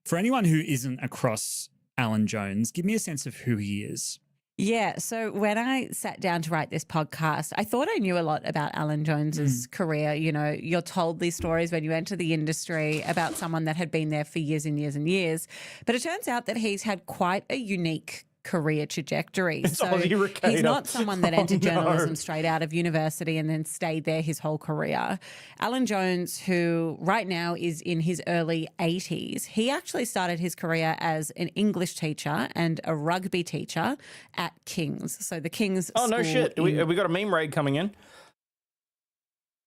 For anyone who isn't across Alan Jones, give me a sense of who he is. Yeah, so when I sat down to write this podcast, I thought I knew a lot about Alan Jones's career. You know, you're told these stories when you enter the industry about someone that had been there for years and years and years. But it turns out that he's had quite a unique career trajectory. So he's not someone that entered journalism straight out of university and then stayed there his whole career. Alan Jones, who right now is in his early 80s, he actually started his career as an English teacher and a rugby teacher at King's. So the King's Oh, no school shit. We got a meme raid coming in.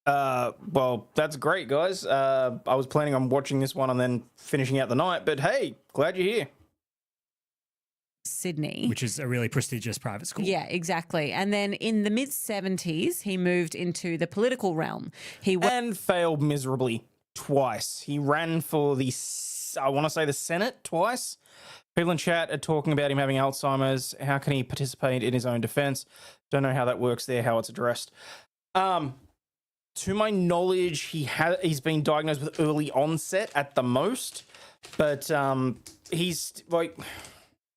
Well, that's great, guys. I was planning on watching this one and then finishing out the night, but hey, glad you're here. Sydney. Which is a really prestigious private school. Yeah, exactly. And then in the mid-70s, he moved into the political realm. And failed miserably twice. He ran for the Senate twice. People in chat are talking about him having Alzheimer's. How can he participate in his own defense? Don't know how that works there, how it's addressed. To my knowledge, he's been diagnosed with early onset at the most, but he's like...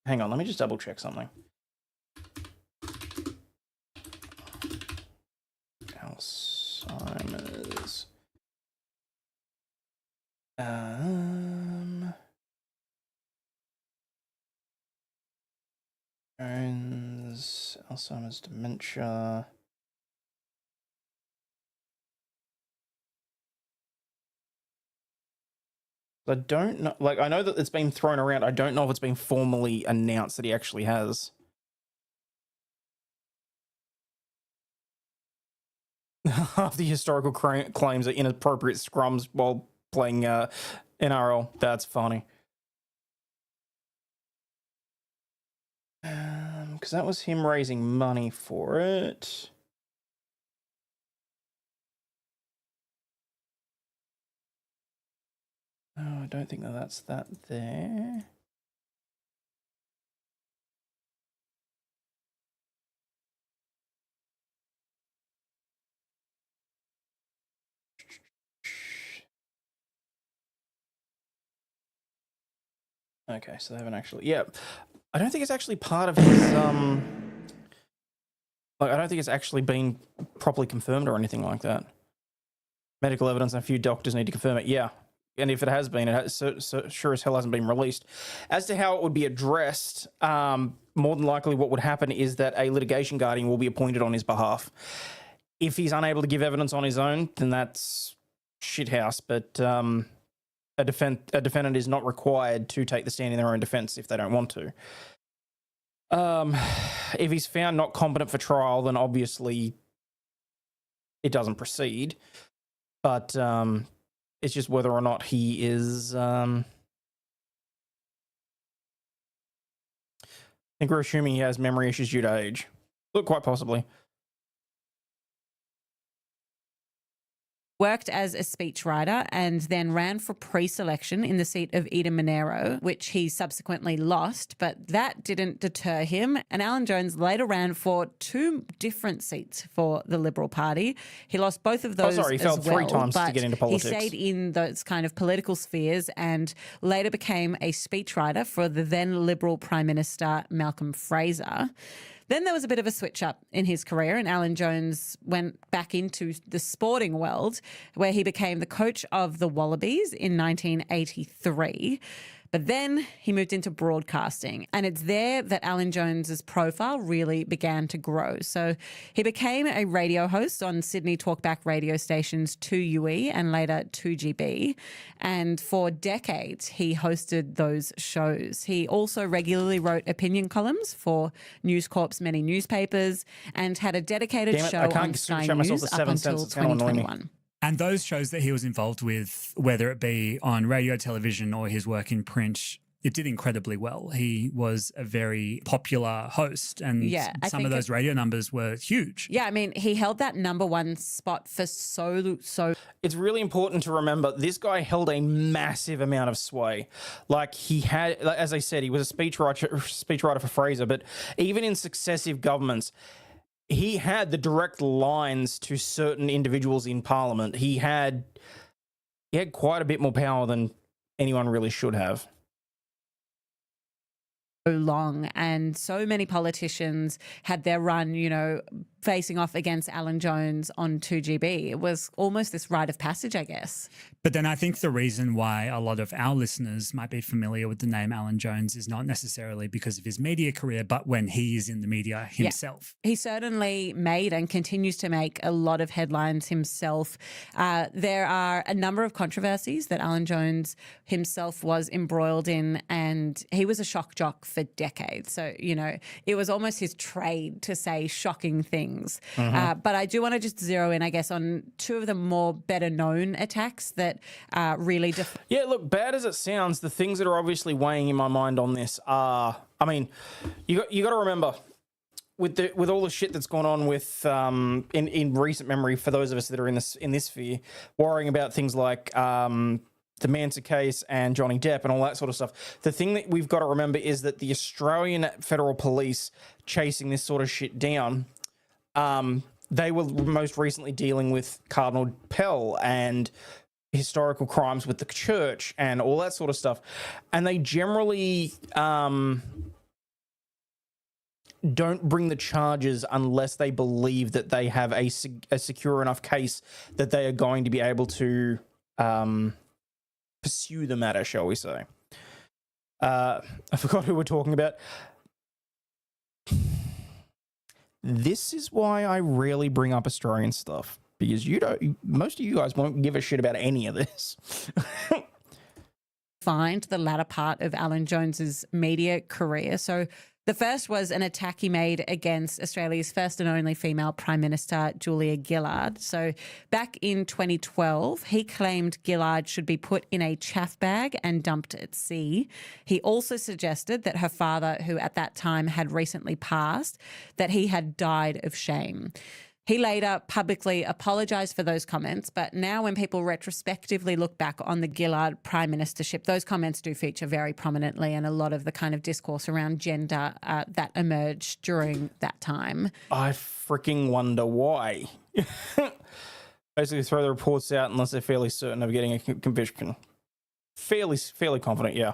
Hang on, let me just double check something. Alzheimer's. Jones, Alzheimer's, dementia. I don't know, like, I know that it's been thrown around. I don't know if it's been formally announced that he actually has. Half the historical claims are inappropriate scrums while playing NRL. That's funny. Because that was him raising money for it. Oh, I don't think that's that there. Okay, so they haven't actually... Yeah, I don't think it's actually part of his... Like, I don't think it's actually been properly confirmed or anything like that. Medical evidence and a few doctors need to confirm it. Yeah. And if it has been, it has, so sure as hell hasn't been released. As to how it would be addressed, more than likely what would happen is that a litigation guardian will be appointed on his behalf. If he's unable to give evidence on his own, then that's shithouse, but a defendant is not required to take the stand in their own defence if they don't want to. If he's found not competent for trial, then obviously it doesn't proceed. But it's just whether or not he is. I think we're assuming he has memory issues due to age. Look, quite possibly. Worked as a speechwriter and then ran for pre-selection in the seat of Eden Monero, which he subsequently lost, but that didn't deter him. And Alan Jones later ran for 2 different seats for the Liberal Party. He lost both of those. He failed 3 times to get into politics. He stayed in those kind of political spheres and later became a speechwriter for the then Liberal Prime Minister Malcolm Fraser. Then there was a bit of a switch up in his career, and Alan Jones went back into the sporting world, where he became the coach of the Wallabies in 1983. But then he moved into broadcasting, and it's there that Alan Jones's profile really began to grow. So he became a radio host on Sydney talkback radio stations 2UE and later 2GB. And for decades, he hosted those shows. He also regularly wrote opinion columns for News Corp's many newspapers and had a dedicated show on Sky News up until 2021. And those shows that he was involved with, whether it be on radio, television, or his work in print, it did incredibly well. He was a very popular host, and some of those radio numbers were huge. Yeah, I mean, he held that #1 spot for so. It's really important to remember this guy held a massive amount of sway. Like he had, as I said, he was a speechwriter for Fraser, but even in successive governments, he had the direct lines to certain individuals in Parliament. He had quite a bit more power than anyone really should have. So long, and so many politicians had their run, facing off against Alan Jones on 2GB. It was almost this rite of passage, I guess. But then I think the reason why a lot of our listeners might be familiar with the name Alan Jones is not necessarily because of his media career, but when he is in the media himself. Yeah. He certainly made and continues to make a lot of headlines himself. There are a number of controversies that Alan Jones himself was embroiled in, and he was a shock jock for decades. So, it was almost his trade to say shocking things. But I do want to just zero in, I guess, on 2 of the more better known attacks that really... Yeah, look, bad as it sounds, the things that are obviously weighing in my mind on this are, I mean, you got to remember, with all the shit that's gone on with in recent memory, for those of us that are in this sphere, worrying about things like the Manson case and Johnny Depp and all that sort of stuff. The thing that we've got to remember is that the Australian Federal Police chasing this sort of shit down, they were most recently dealing with Cardinal Pell and historical crimes with the church and all that sort of stuff. And they generally don't bring the charges unless they believe that they have a secure enough case that they are going to be able to pursue the matter, shall we say. I forgot who we're talking about. This is why I rarely bring up Australian stuff, because most of you guys won't give a shit about any of this. Find the latter part of Alan Jones's media career. So the first was an attack he made against Australia's first and only female Prime Minister, Julia Gillard. So back in 2012, he claimed Gillard should be put in a chaff bag and dumped at sea. He also suggested that her father, who at that time had recently passed, that he had died of shame. He later publicly apologised for those comments, but now when people retrospectively look back on the Gillard prime ministership, those comments do feature very prominently, and a lot of the kind of discourse around gender that emerged during that time. I freaking wonder why. Basically throw the reports out unless they're fairly certain of getting a conviction. Fairly confident, yeah.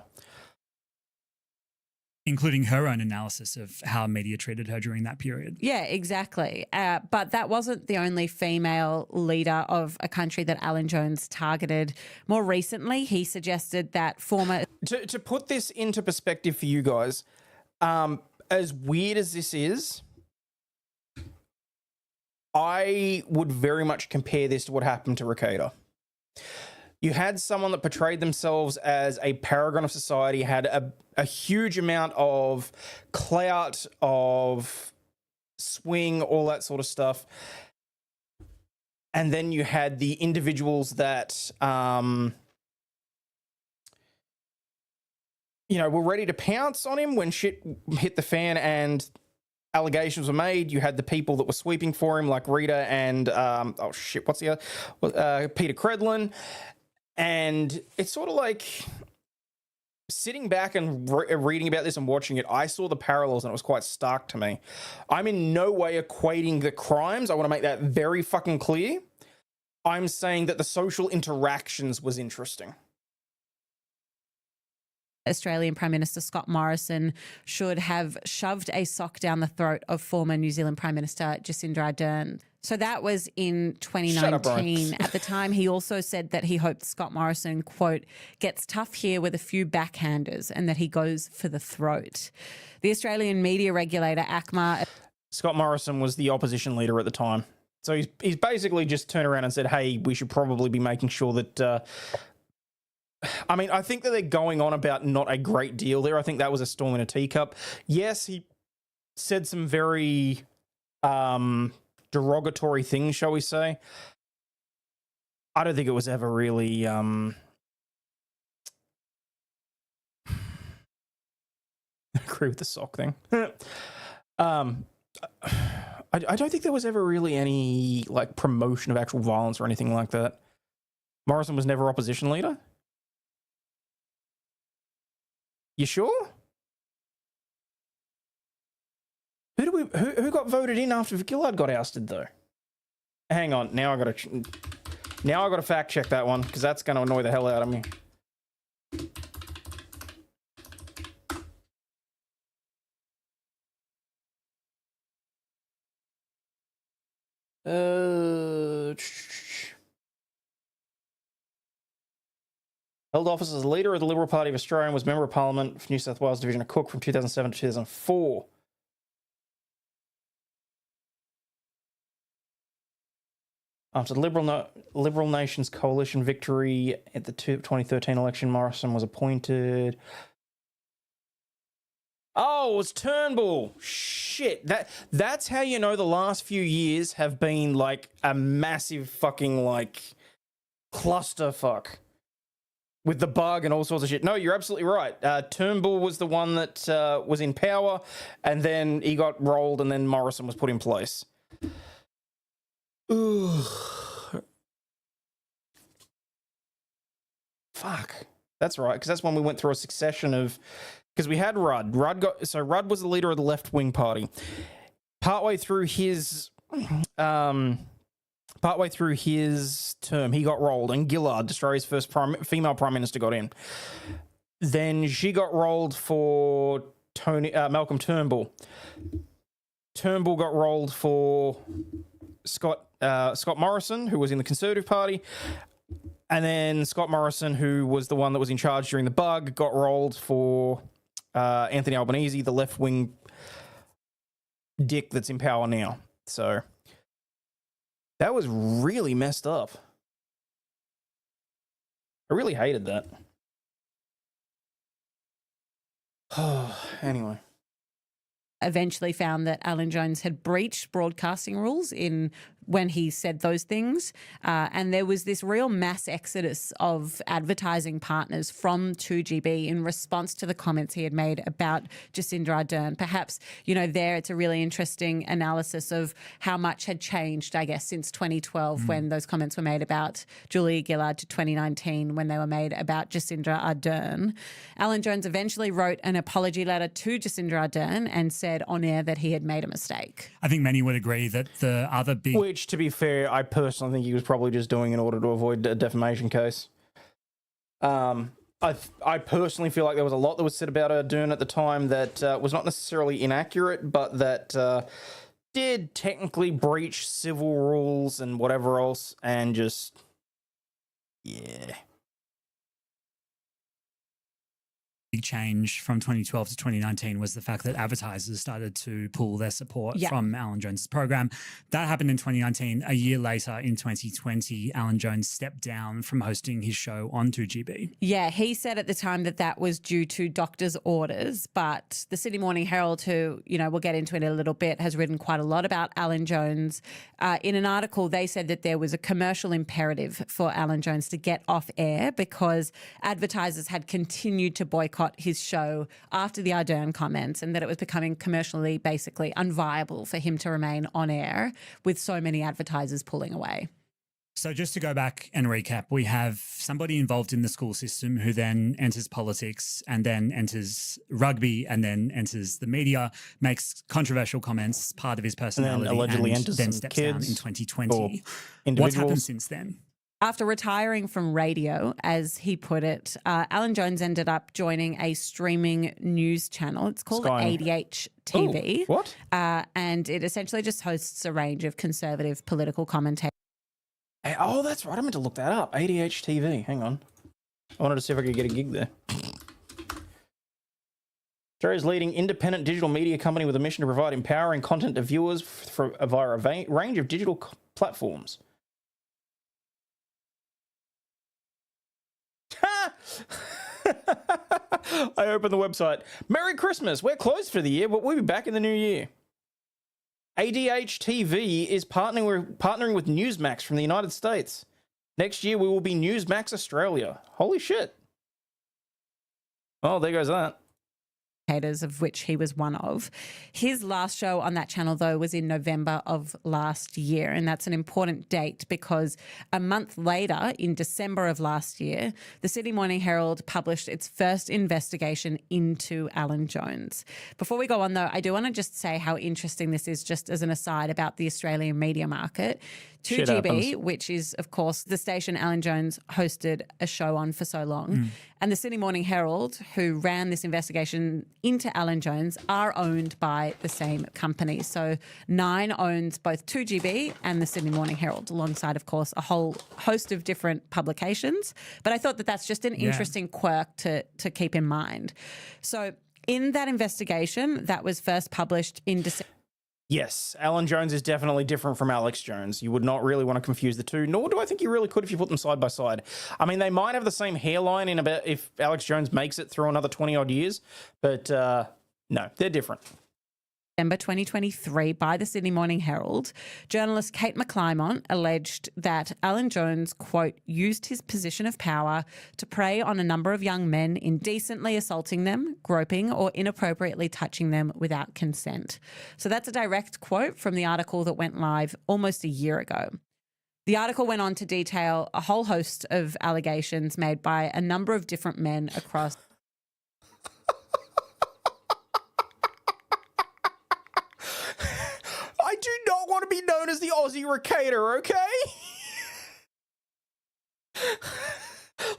Including her own analysis of how media treated her during that period. Yeah, exactly. But that wasn't the only female leader of a country that Alan Jones targeted. More recently, he suggested that former... To put this into perspective for you guys, as weird as this is, I would very much compare this to what happened to Ricada. You had someone that portrayed themselves as a paragon of society, had a huge amount of clout, of swing, all that sort of stuff. And then you had the individuals that, were ready to pounce on him when shit hit the fan and allegations were made. You had the people that were sweeping for him, like Rita and, what's the other? Peter Credlin. And it's sort of like sitting back and reading about this and watching it, I saw the parallels and it was quite stark to me. I'm in no way equating the crimes. I want to make that very fucking clear. I'm saying that the social interactions was interesting. Australian Prime Minister Scott Morrison should have shoved a sock down the throat of former New Zealand Prime Minister Jacinda Ardern. So that was in 2019. At the time, he also said that he hoped Scott Morrison, quote, gets tough here with a few backhanders and that he goes for the throat. The Australian media regulator, ACMA... Scott Morrison was the opposition leader at the time. So he's basically just turned around and said, hey, we should probably be making sure that... I think that they're going on about not a great deal there. I think that was a storm in a teacup. Yes, he said some very... derogatory things, shall we say. I don't think it was ever really I agree with the sock thing. I don't think there was ever really any like promotion of actual violence or anything like that. Morrison was never opposition leader? You sure? Who got voted in after Gillard got ousted though? Hang on, now I gotta fact check that one because that's gonna annoy the hell out of me. Held office as leader of the Liberal Party of Australia and was Member of Parliament for New South Wales Division of Cook from 2007 to 2004. After the Liberal Nations Coalition victory at the 2013 election, Morrison was appointed. Oh, it was Turnbull. Shit. That's how you know the last few years have been like a massive fucking like clusterfuck with the bug and all sorts of shit. No, you're absolutely right. Turnbull was the one that was in power and then he got rolled and then Morrison was put in place. Ugh. Fuck. That's right, because that's when we went through a succession of... Because we had Rudd. Rudd was the leader of the left-wing party. Partway through his term, he got rolled, and Gillard, Australia's first female prime minister, got in. Then she got rolled for Malcolm Turnbull. Turnbull got rolled for Scott Morrison, who was in the Conservative Party, and then Scott Morrison, who was the one that was in charge during the bug, got rolled for Anthony Albanese, the left-wing dick that's in power now. So that was really messed up. I really hated that. Anyway. Eventually found that Alan Jones had breached broadcasting rules when he said those things. And there was this real mass exodus of advertising partners from 2GB in response to the comments he had made about Jacinda Ardern. Perhaps, there it's a really interesting analysis of how much had changed, I guess, since 2012 when those comments were made about Julia Gillard to 2019 when they were made about Jacinda Ardern. Alan Jones eventually wrote an apology letter to Jacinda Ardern and said on air that he had made a mistake. I think many would agree that the other big... Which, to be fair, I personally think he was probably just doing in order to avoid a defamation case. I personally feel like there was a lot that was said about Ardern at the time that was not necessarily inaccurate, but that did technically breach civil rules and whatever else, and just, yeah. big change from 2012 to 2019 was the fact that advertisers started to pull their support from Alan Jones' program. That happened in 2019. A year later, in 2020, Alan Jones stepped down from hosting his show on 2GB. Yeah, he said at the time that that was due to doctor's orders, but the Sydney Morning Herald, who, you know, we'll get into in a little bit, has written quite a lot about Alan Jones. In an article, they said that there was a commercial imperative for Alan Jones to get off air because advertisers had continued to boycott his show after the Ardern comments, and that it was becoming commercially basically unviable for him to remain on air with so many advertisers pulling away. So just to go back and recap, we have somebody involved in the school system who then enters politics and then enters rugby and then enters the media, makes controversial comments, part of his personality, and then allegedly enters then some steps kids down in 2020. or What's happened since then? After retiring from radio, as he put it, Alan Jones ended up joining a streaming news channel. It's called ADH TV. Ooh, what? And it essentially just hosts a range of conservative political commentators. Oh, that's right. I meant to look that up. ADH TV. Hang on. I wanted to see if I could get a gig there. Australia's leading independent digital media company with a mission to provide empowering content to viewers via a range of digital platforms. I opened the website. Merry Christmas. We're closed for the year, but we'll be back in the new year. ADH TV is partnering with Newsmax from the United States. Next year, we will be Newsmax Australia. Holy shit. Oh, there goes that. Of which he was one of. His last show on that channel, though, was in November of last year. And that's an important date because a month later, in December of last year, the Sydney Morning Herald published its first investigation into Alan Jones. Before we go on, though, I do want to just say how interesting this is, just as an aside about the Australian media market. 2GB, which is, of course, the station Alan Jones hosted a show on for so long, and the Sydney Morning Herald, who ran this investigation into Alan Jones, are owned by the same company. So Nine owns both 2GB and the Sydney Morning Herald, alongside, of course, a whole host of different publications. But I thought that that's just an interesting quirk to keep in mind. So in that investigation that was first published in December. Yes, Alan Jones is definitely different from Alex Jones. You would not really want to confuse the two, nor do I think you really could if you put them side by side. I mean, they might have the same hairline in about if Alex Jones makes it through another 20-odd years, but no, they're different. December 2023 by the Sydney Morning Herald, journalist Kate McClymont alleged that Alan Jones, quote, used his position of power to prey on a number of young men, indecently assaulting them, groping or inappropriately touching them without consent. So that's a direct quote from the article that went live almost a year ago. The article went on to detail a whole host of allegations made by a number of different men across I do not want to be known as the Aussie Rickator, okay?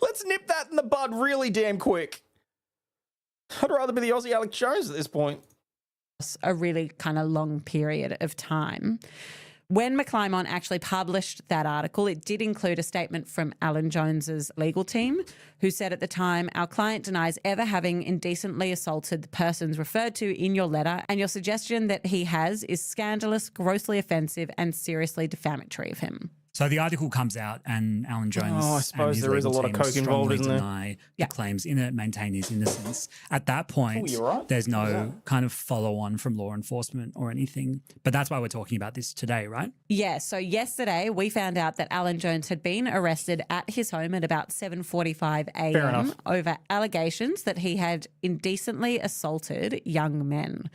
Let's nip that in the bud really damn quick. I'd rather be the Aussie Alex Jones at this point. A really kind of long period of time. When McClymont actually published that article, it did include a statement from Alan Jones's legal team, who said at the time, our client denies ever having indecently assaulted the persons referred to in your letter, and your suggestion that he has is scandalous, grossly offensive, and seriously defamatory of him. So the article comes out and Alan Jones I suppose and his there is a legal lot of team coke involved, isn't there? deny the claims in it, maintain his innocence. At that point, you're right. there's no kind of follow-on from law enforcement or anything. But that's why we're talking about this today, right? Yeah, so yesterday we found out that Alan Jones had been arrested at his home at about 7:45 a.m. over allegations that he had indecently assaulted young men.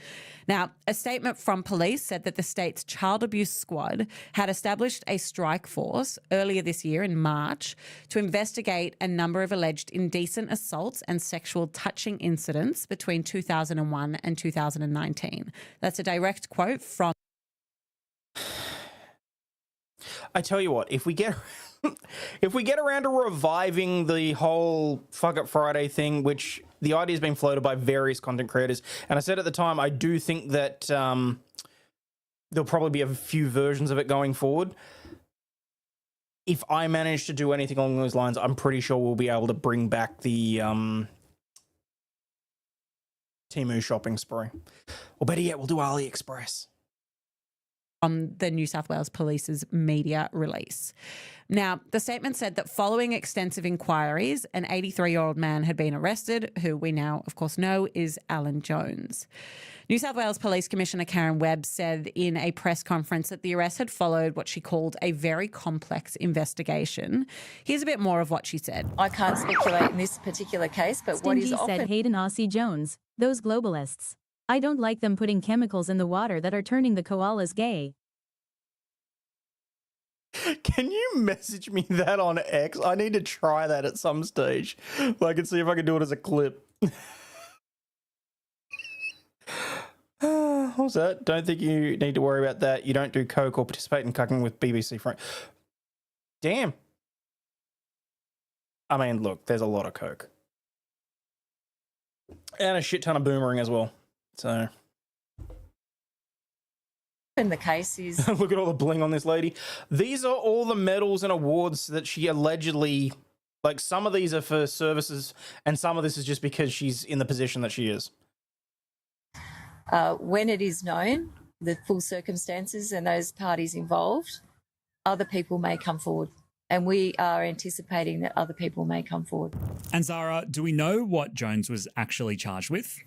Now, a statement from police said that the state's child abuse squad had established a strike force earlier this year in March to investigate a number of alleged indecent assaults and sexual touching incidents between 2001 and 2019. That's a direct quote from... I tell you what, if we get around to reviving the whole Fuck Up Friday thing, which the idea has been floated by various content creators, and I said at the time, I do think that there'll probably be a few versions of it going forward. If I manage to do anything along those lines, I'm pretty sure we'll be able to bring back the Temu shopping spree. Or better yet, we'll do AliExpress. On the New South Wales Police's media release. Now, the statement said that following extensive inquiries, an 83-year-old man had been arrested, who we now, of course, know is Alan Jones. New South Wales Police Commissioner Karen Webb said in a press conference that the arrest had followed what she called a very complex investigation. Here's a bit more of what she said. I can't speculate in this particular case, but what is Stingy often... said Hayden R.C. Jones, those globalists. I don't like them putting chemicals in the water that are turning the koalas gay. Can you message me that on X? I need to try that at some stage. I can see if I can do it as a clip. What's that? Don't think you need to worry about that. You don't do coke or participate in cucking with BBC friends. Damn. I mean, look, there's a lot of coke. And a shit ton of boomerang as well. So... in the case is... Look at all the bling on this lady. These are all the medals and awards that she allegedly... Like, some of these are for services, and some of this is just because she's in the position that she is. When it is known, the full circumstances and those parties involved, other people may come forward. And we are anticipating that other people may come forward. And Zara, do we know what Jones was actually charged with?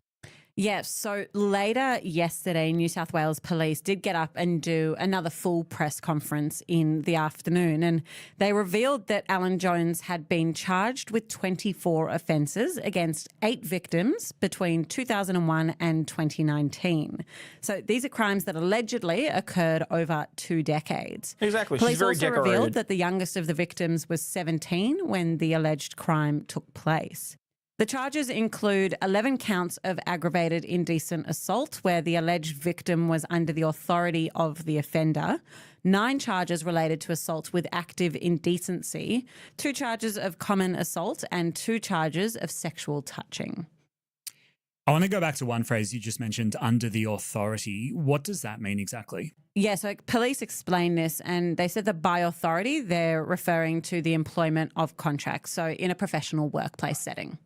Yes, so later yesterday, New South Wales Police did get up and do another full press conference in the afternoon, and they revealed that Alan Jones had been charged with 24 offences against 8 victims between 2001 and 2019. So these are crimes that allegedly occurred over 2 decades. Exactly, Police she's very also decorated. revealed that the youngest of the victims was 17 when the alleged crime took place. The charges include 11 counts of aggravated indecent assault, where the alleged victim was under the authority of the offender, 9 charges related to assault with active indecency, 2 charges of common assault, and 2 charges of sexual touching. I want to go back to one phrase you just mentioned, under the authority. What does that mean exactly? Yeah, so police explained this, and they said that by authority, they're referring to the employment of contracts, so in a professional workplace setting.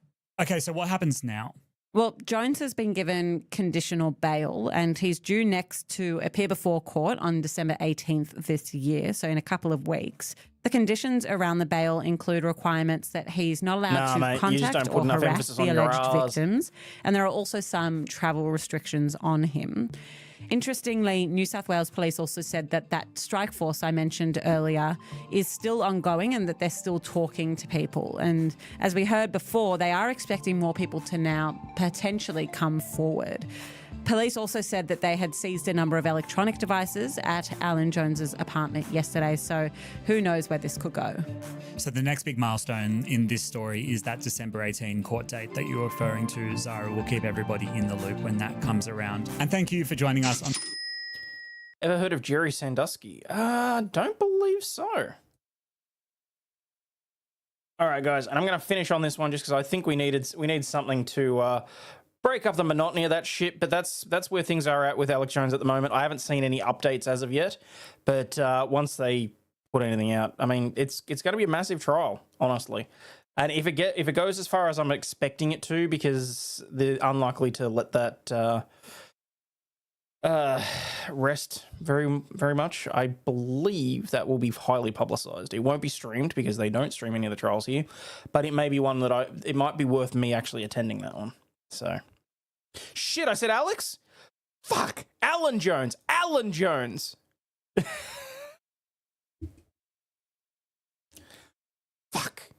Okay, so what happens now? Well, Jones has been given conditional bail and he's due next to appear before court on December 18th this year, so in a couple of weeks. The conditions around the bail include requirements that he's not allowed to contact or harass the alleged victims, and there are also some travel restrictions on him. Interestingly, New South Wales Police also said that that strike force I mentioned earlier is still ongoing and that they're still talking to people. And as we heard before, they are expecting more people to now potentially come forward. Police also said that they had seized a number of electronic devices at Alan Jones's apartment yesterday, so who knows where this could go. So the next big milestone in this story is that December 18 court date that you're referring to, Zara. We'll keep everybody in the loop when that comes around. And thank you for joining us on... Ever heard of Jerry Sandusky? Don't believe so. All right, guys, and I'm going to finish on this one just because I think we need something to break up the monotony of that shit, but that's where things are at with Alex Jones at the moment. I haven't seen any updates as of yet, but once they put anything out, I mean, it's going to be a massive trial, honestly. And if it goes as far as I'm expecting it to, because they're unlikely to let that rest very, very much, I believe that will be highly publicized. It won't be streamed because they don't stream any of the trials here, but it may be one that it might be worth me actually attending that one. So, shit, I said Alex? Fuck, Alan Jones. Fuck.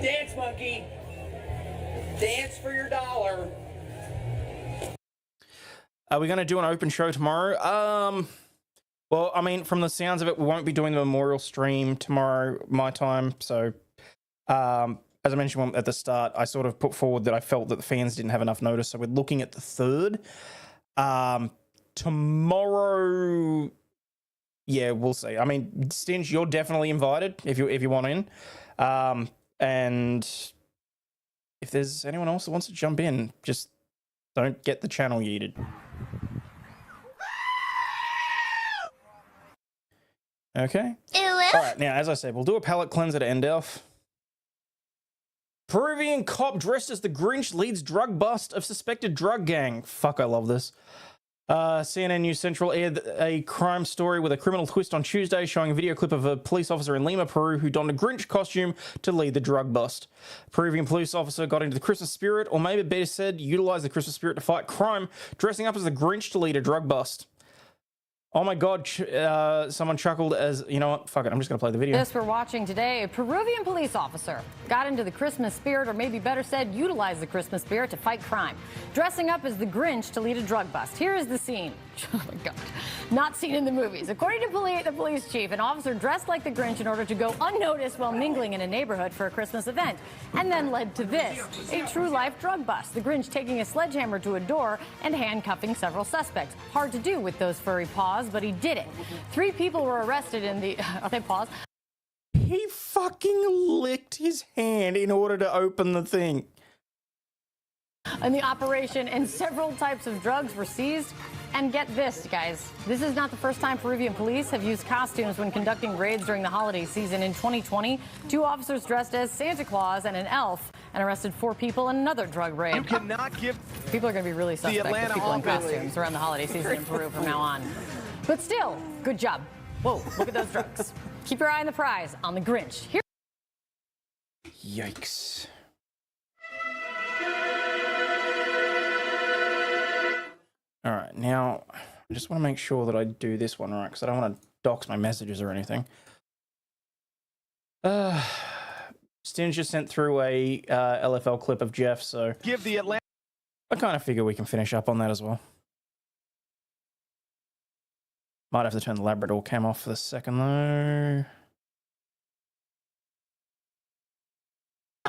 Dance, monkey. Dance for your dollar. Are we going to do an open show tomorrow? Well, I mean, from the sounds of it, we won't be doing the memorial stream tomorrow, my time. So, as I mentioned at the start, I sort of put forward that I felt that the fans didn't have enough notice. So we're looking at the 3rd. Tomorrow, yeah, we'll see. I mean, Stinge, you're definitely invited if you want in. And if there's anyone else that wants to jump in, just don't get the channel yeeted. Okay. All right, now, as I said, we'll do a palate cleanser to end off. Peruvian cop dressed as the Grinch leads drug bust of suspected drug gang. Fuck, I love this. CNN News Central aired a crime story with a criminal twist on Tuesday, showing a video clip of a police officer in Lima, Peru, who donned a Grinch costume to lead the drug bust. A Peruvian police officer got into the Christmas spirit, or maybe better said, utilized the Christmas spirit to fight crime, dressing up as the Grinch to lead a drug bust. Oh my God, someone chuckled as, you know what, fuck it, I'm just going to play the video. This we're watching today, a Peruvian police officer got into the Christmas spirit, or maybe better said, utilized the Christmas spirit to fight crime, dressing up as the Grinch to lead a drug bust. Here is the scene. Oh my God. Not seen in the movies. According to the police chief, an officer dressed like the Grinch in order to go unnoticed while mingling in a neighborhood for a Christmas event, and then led to this, a true-life drug bust. The Grinch taking a sledgehammer to a door and handcuffing several suspects. Hard to do with those furry paws, but he did it. 3 people were arrested in the... Are they paws? He fucking licked his hand in order to open the thing. In the operation, and several types of drugs were seized. And get this, guys, this is not the first time Peruvian police have used costumes when conducting raids during the holiday season. In 2020, 2 officers dressed as Santa Claus and an elf and arrested 4 people in another drug raid. You cannot give... People are going to be really suspect of people in costumes around the holiday season in Peru from now on. But still, good job. Whoa, look at those drugs. Keep your eye on the prize, on the Grinch. Here. Yikes. All right, now I just want to make sure that I do this one right, because I don't want to dox my messages or anything. Stin just sent through a LFL clip of Jeff, so Give the Atlanta... I kind of figure we can finish up on that as well. Might have to turn the Labrador cam off for the second, though.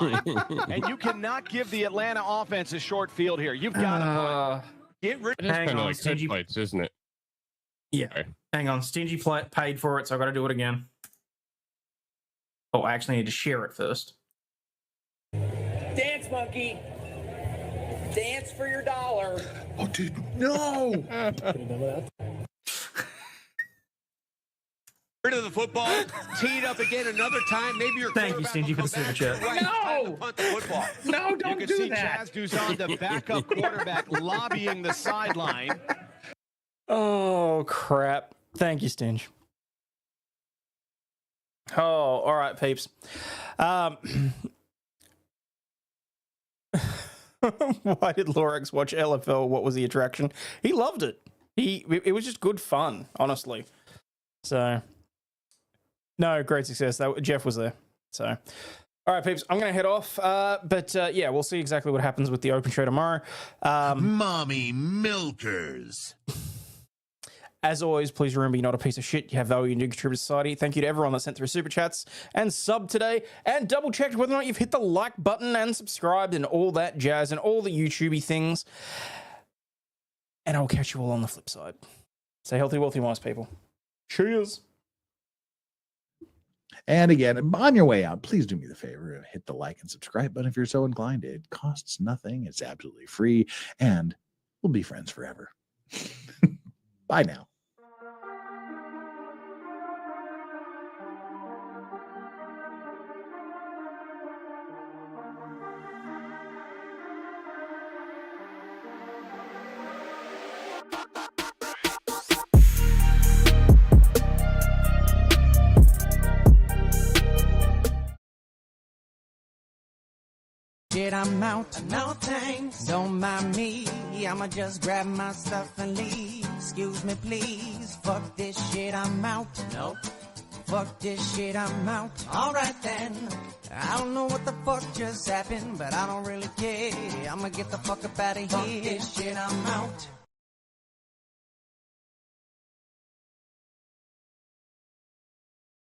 And you cannot give the Atlanta offense a short field here. You've got to get rid It's kind of like Stingy Plates, isn't it? Yeah. Okay. Hang on. Stingy paid for it, so I've got to do it again. Oh, I actually need to share it first. Dance, monkey. Dance for your dollar. Oh, dude, no! Rid of the football, teed up again another time. Maybe your Thank you, Stingy, for the super chat. No! Punt the football. No, don't you can do see that. Chaz Duzon, the backup quarterback, lobbying the sideline. Oh, crap. Thank you, Stinge. Oh, all right, peeps. Why did Lorax watch LFL? What was the attraction? He loved it. It was just good fun, honestly. So, no, great success. Jeff was there. So, all right, peeps, I'm going to head off. But yeah, we'll see exactly what happens with the open show tomorrow. Mommy milkers. As always, please remember you're not a piece of shit. You have value and you contribute to society. Thank you to everyone that sent through super chats and subbed today, and double checked whether or not you've hit the like button and subscribed and all that jazz and all the YouTubey things. And I'll catch you all on the flip side. Stay healthy, wealthy, wise people. Cheers. And again, on your way out, please do me the favor and hit the like and subscribe button if you're so inclined. It costs nothing. It's absolutely free, and we'll be friends forever. Bye now. Shit, I'm out. No thanks. Don't mind me. I'ma just grab my stuff and leave. Excuse me, please. Fuck this shit, I'm out. Nope. Fuck this shit, I'm out. Alright then. I don't know what the fuck just happened, but I don't really care. I'ma get the fuck up out of here. Fuck this shit, I'm out.